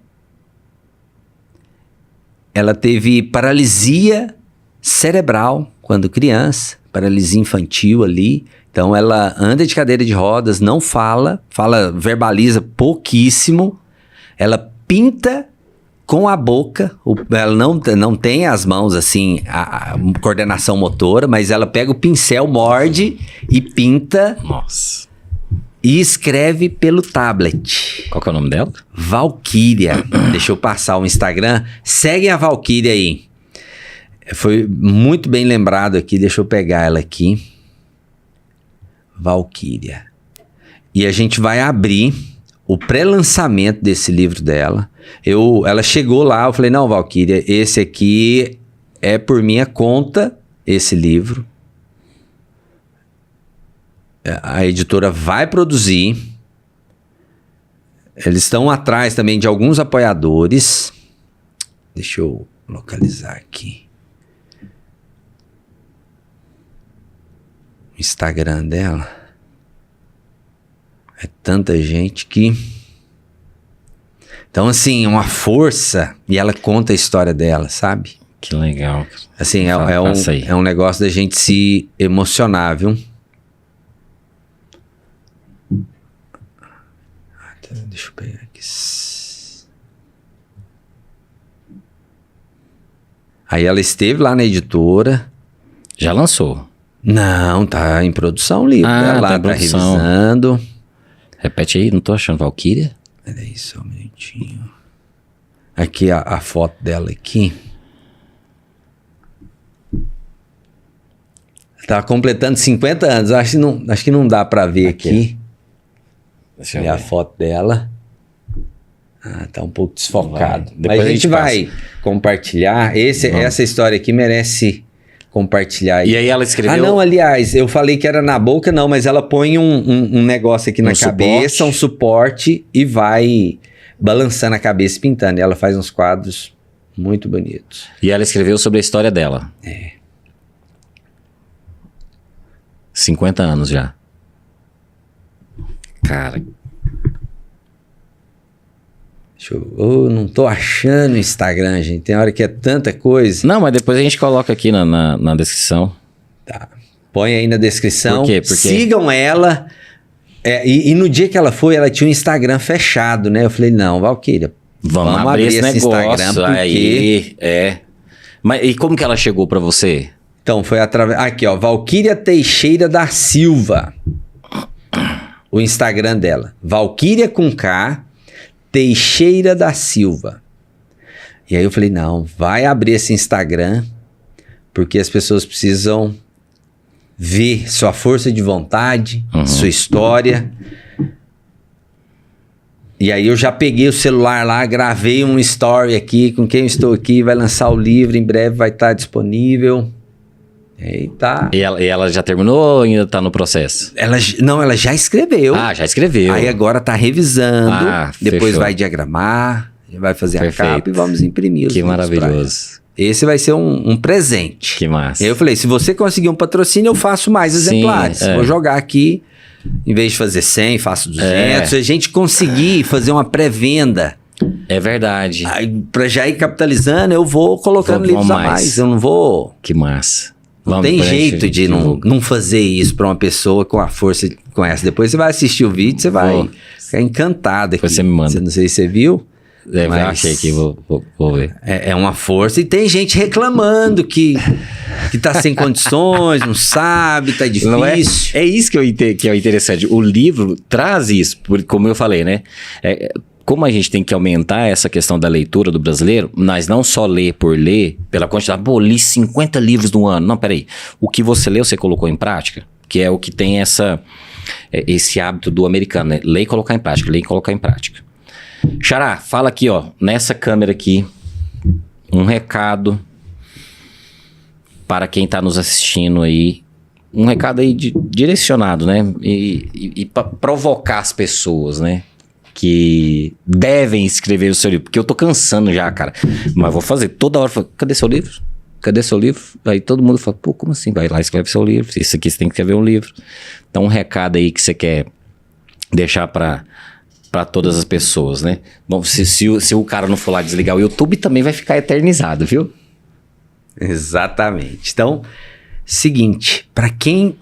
[SPEAKER 2] Ela teve paralisia cerebral quando criança, paralisia infantil ali. Então ela anda de cadeira de rodas, não verbaliza pouquíssimo. Ela pinta com a boca, ela não tem as mãos assim, a coordenação motora, mas ela pega o pincel, morde e pinta.
[SPEAKER 1] Nossa.
[SPEAKER 2] E escreve pelo tablet.
[SPEAKER 1] Qual que é o nome dela?
[SPEAKER 2] Valquíria. Deixa eu passar o Instagram. Segue a Valquíria aí. Foi muito bem lembrado aqui, deixa eu pegar ela aqui. Valquíria. E a gente vai abrir o pré-lançamento desse livro dela. Ela chegou lá, eu falei, não, Valquíria, esse aqui é por minha conta, esse livro. A editora vai produzir. Eles estão atrás também de alguns apoiadores. Deixa eu localizar aqui. O Instagram dela. É tanta gente que... Então, assim, uma força, e ela conta a história dela, sabe?
[SPEAKER 1] Que legal.
[SPEAKER 2] Assim, é um negócio da gente se emocionar, viu? Deixa eu pegar aqui. Aí ela esteve lá na editora.
[SPEAKER 1] Já lançou?
[SPEAKER 2] Não, tá em produção o livro. Ela tá revisando.
[SPEAKER 1] Repete aí, não tô achando. Valquíria?
[SPEAKER 2] Peraí, só um minutinho. Aqui a foto dela aqui. Tá completando 50 anos. Acho que não dá pra ver aqui. Deixa eu ver a foto dela. Tá um pouco desfocado. Mas a gente vai compartilhar. Essa história aqui merece compartilhar aí.
[SPEAKER 1] E aí ela escreveu...
[SPEAKER 2] Ah, não, aliás, eu falei que era na boca, não, mas ela põe um negócio aqui na cabeça, um suporte, e vai balançando a cabeça, pintando. E ela faz uns quadros muito bonitos.
[SPEAKER 1] E ela escreveu sobre a história dela. 50 anos já. Cara...
[SPEAKER 2] Eu não tô achando o Instagram, gente. Tem hora que é tanta coisa.
[SPEAKER 1] Não, mas depois a gente coloca aqui na descrição.
[SPEAKER 2] Tá. Põe aí na descrição.
[SPEAKER 1] Por quê? Porque...
[SPEAKER 2] Sigam ela. E no dia que ela foi, ela tinha um Instagram fechado, né? Eu falei, não, Valquíria,
[SPEAKER 1] vamos abrir esse Instagram, porque... Mas e como que ela chegou pra você?
[SPEAKER 2] Então, foi através... Aqui, ó. Valquíria Teixeira da Silva. O Instagram dela. Valquíria com K... Teixeira da Silva. E aí eu falei, não, vai abrir esse Instagram, porque as pessoas precisam ver sua força de vontade, sua história. E aí eu já peguei o celular lá, gravei um story aqui, com quem eu estou aqui, vai lançar o livro, em breve vai estar disponível. Eita.
[SPEAKER 1] E ela já terminou ou ainda tá no processo?
[SPEAKER 2] Ela já escreveu.
[SPEAKER 1] Ah, já escreveu.
[SPEAKER 2] Aí agora tá revisando, depois
[SPEAKER 1] fechou.
[SPEAKER 2] vai diagramar, vai fazer a capa e vamos imprimir os
[SPEAKER 1] Que maravilhoso.
[SPEAKER 2] Esse vai ser um presente.
[SPEAKER 1] Que massa.
[SPEAKER 2] Eu falei, se você conseguir um patrocínio, eu faço mais exemplares.
[SPEAKER 1] Sim,
[SPEAKER 2] Vou jogar aqui, em vez de fazer 100, faço 200. Se a gente conseguir fazer uma pré-venda...
[SPEAKER 1] É verdade.
[SPEAKER 2] Pra já ir capitalizando, eu vou colocando livros a mais. Eu não vou...
[SPEAKER 1] Que massa.
[SPEAKER 2] Não tem jeito de não fazer isso pra uma pessoa com a força com essa. Depois você vai assistir o vídeo, você vai ficar encantado aqui.
[SPEAKER 1] Você me manda.
[SPEAKER 2] Não sei se você viu.
[SPEAKER 1] Eu achei aqui, vou ver.
[SPEAKER 2] É uma força. E tem gente reclamando que tá sem condições, não sabe, tá difícil.
[SPEAKER 1] Não é isso que é interessante. O livro traz isso, como eu falei, né? Como a gente tem que aumentar essa questão da leitura do brasileiro, nós não só ler por ler, pela quantidade, li 50 livros no ano. Não, peraí. O que você leu, você colocou em prática? Que é o que tem esse hábito do americano, né? Ler e colocar em prática, ler e colocar em prática. Xará, fala aqui, ó, nessa câmera aqui, um recado para quem tá nos assistindo aí, um recado aí direcionado, né? E para provocar as pessoas, né? Que devem escrever o seu livro. Porque eu tô cansando já, cara. Mas vou fazer. Toda hora, cadê seu livro? Cadê seu livro? Aí todo mundo fala, pô, como assim? Vai lá e escreve seu livro. Isso aqui você tem que escrever um livro. Então, um recado aí que você quer deixar para todas as pessoas, né? Bom, se o cara não for lá desligar o YouTube, também vai ficar eternizado, viu?
[SPEAKER 2] Exatamente. Então, seguinte, para quem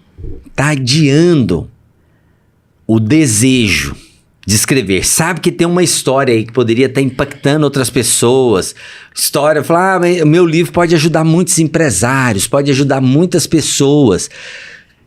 [SPEAKER 2] tá adiando o desejo de escrever, sabe que tem uma história aí que poderia estar impactando outras pessoas, falar, meu livro pode ajudar muitos empresários, pode ajudar muitas pessoas.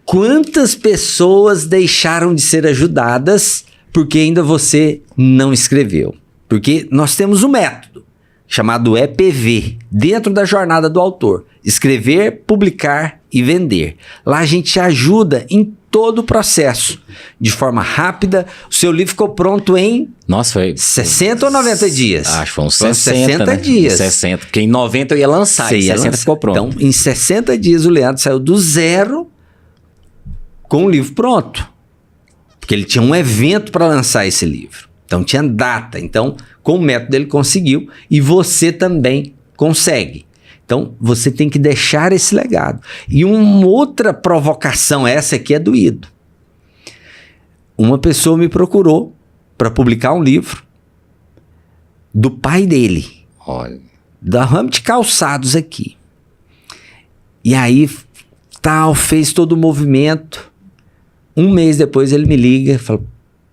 [SPEAKER 2] Quantas pessoas deixaram de ser ajudadas porque ainda você não escreveu? Porque nós temos um método chamado EPV, dentro da jornada do autor: escrever, publicar e vender. Lá a gente te ajuda em todo o processo, de forma rápida. O seu livro ficou pronto em...
[SPEAKER 1] Nossa, foi...
[SPEAKER 2] 60 ou 90 dias?
[SPEAKER 1] Acho que foi uns 60 né?
[SPEAKER 2] dias.
[SPEAKER 1] 60, porque em 90 eu ia lançar, em 60 ficou pronto.
[SPEAKER 2] Então, em 60 dias o Leandro saiu do zero com o livro pronto. Porque ele tinha um evento para lançar esse livro. Então, tinha data. Então, com o método ele conseguiu e você também consegue. Então, você tem que deixar esse legado. E uma outra provocação, essa aqui é doído. Uma pessoa me procurou para publicar um livro do pai dele.
[SPEAKER 1] Olha.
[SPEAKER 2] Da ramo de calçados aqui. E aí, fez todo o movimento. Um mês depois ele me liga e fala,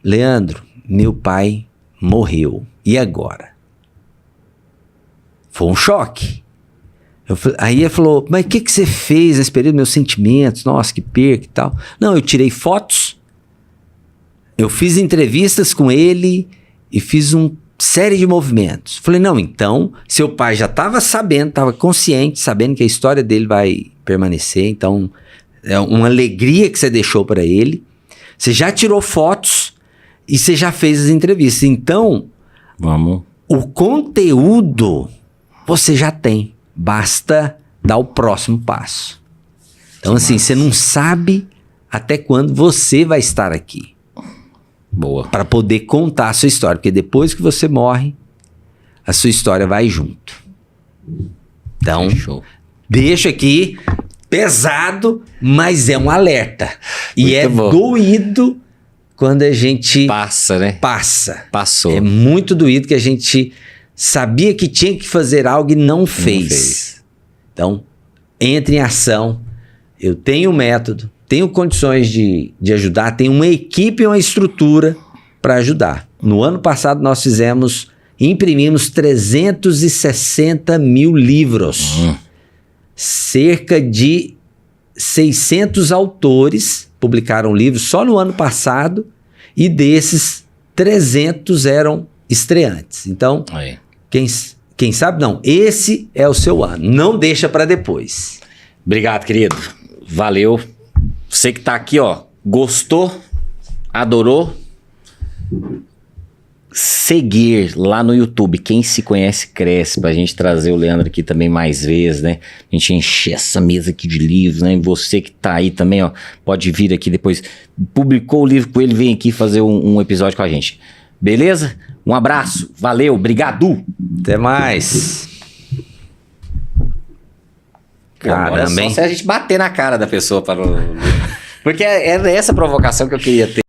[SPEAKER 2] Leandro, meu pai morreu. E agora? Foi um choque. Aí ele falou, mas o que você fez nesse período? Meus sentimentos, nossa, que perca e tal. Não, eu tirei fotos, eu fiz entrevistas com ele e fiz uma série de movimentos. Falei, não, então, seu pai já estava sabendo, estava consciente, sabendo que a história dele vai permanecer, então é uma alegria que você deixou para ele. Você já tirou fotos e você já fez as entrevistas. Então, o conteúdo você já tem. Basta dar o próximo passo. Então, assim, você não sabe até quando você vai estar aqui.
[SPEAKER 1] Boa.
[SPEAKER 2] Para poder contar a sua história. Porque depois que você morre, a sua história vai junto. Então, deixo aqui, pesado, mas é um alerta. E muito bom. Doído quando a gente...
[SPEAKER 1] Passa, né? Passou.
[SPEAKER 2] É muito doído que a gente... sabia que tinha que fazer algo e não fez. Então, entre em ação. Eu tenho um método, tenho condições de ajudar, tenho uma equipe e uma estrutura para ajudar. No ano passado nós imprimimos 360 mil livros. Cerca de 600 autores publicaram livros só no ano passado e desses 300 eram estreantes. Então, quem sabe não, esse é o seu ano. Não deixa para depois.
[SPEAKER 1] Obrigado, querido. Valeu. Você que tá aqui, ó, gostou, adorou, seguir lá no YouTube. Quem se conhece cresce, pra gente trazer o Leandro aqui também mais vezes, né? A gente encher essa mesa aqui de livros, né? E você que tá aí também, ó, pode vir aqui depois. Publicou o livro com ele, vem aqui fazer um episódio com a gente. Beleza? Um abraço, valeu, obrigado.
[SPEAKER 2] Até mais. Caramba,
[SPEAKER 1] só
[SPEAKER 2] hein?
[SPEAKER 1] se a gente bater na cara da pessoa para não... Porque era essa provocação que eu queria ter.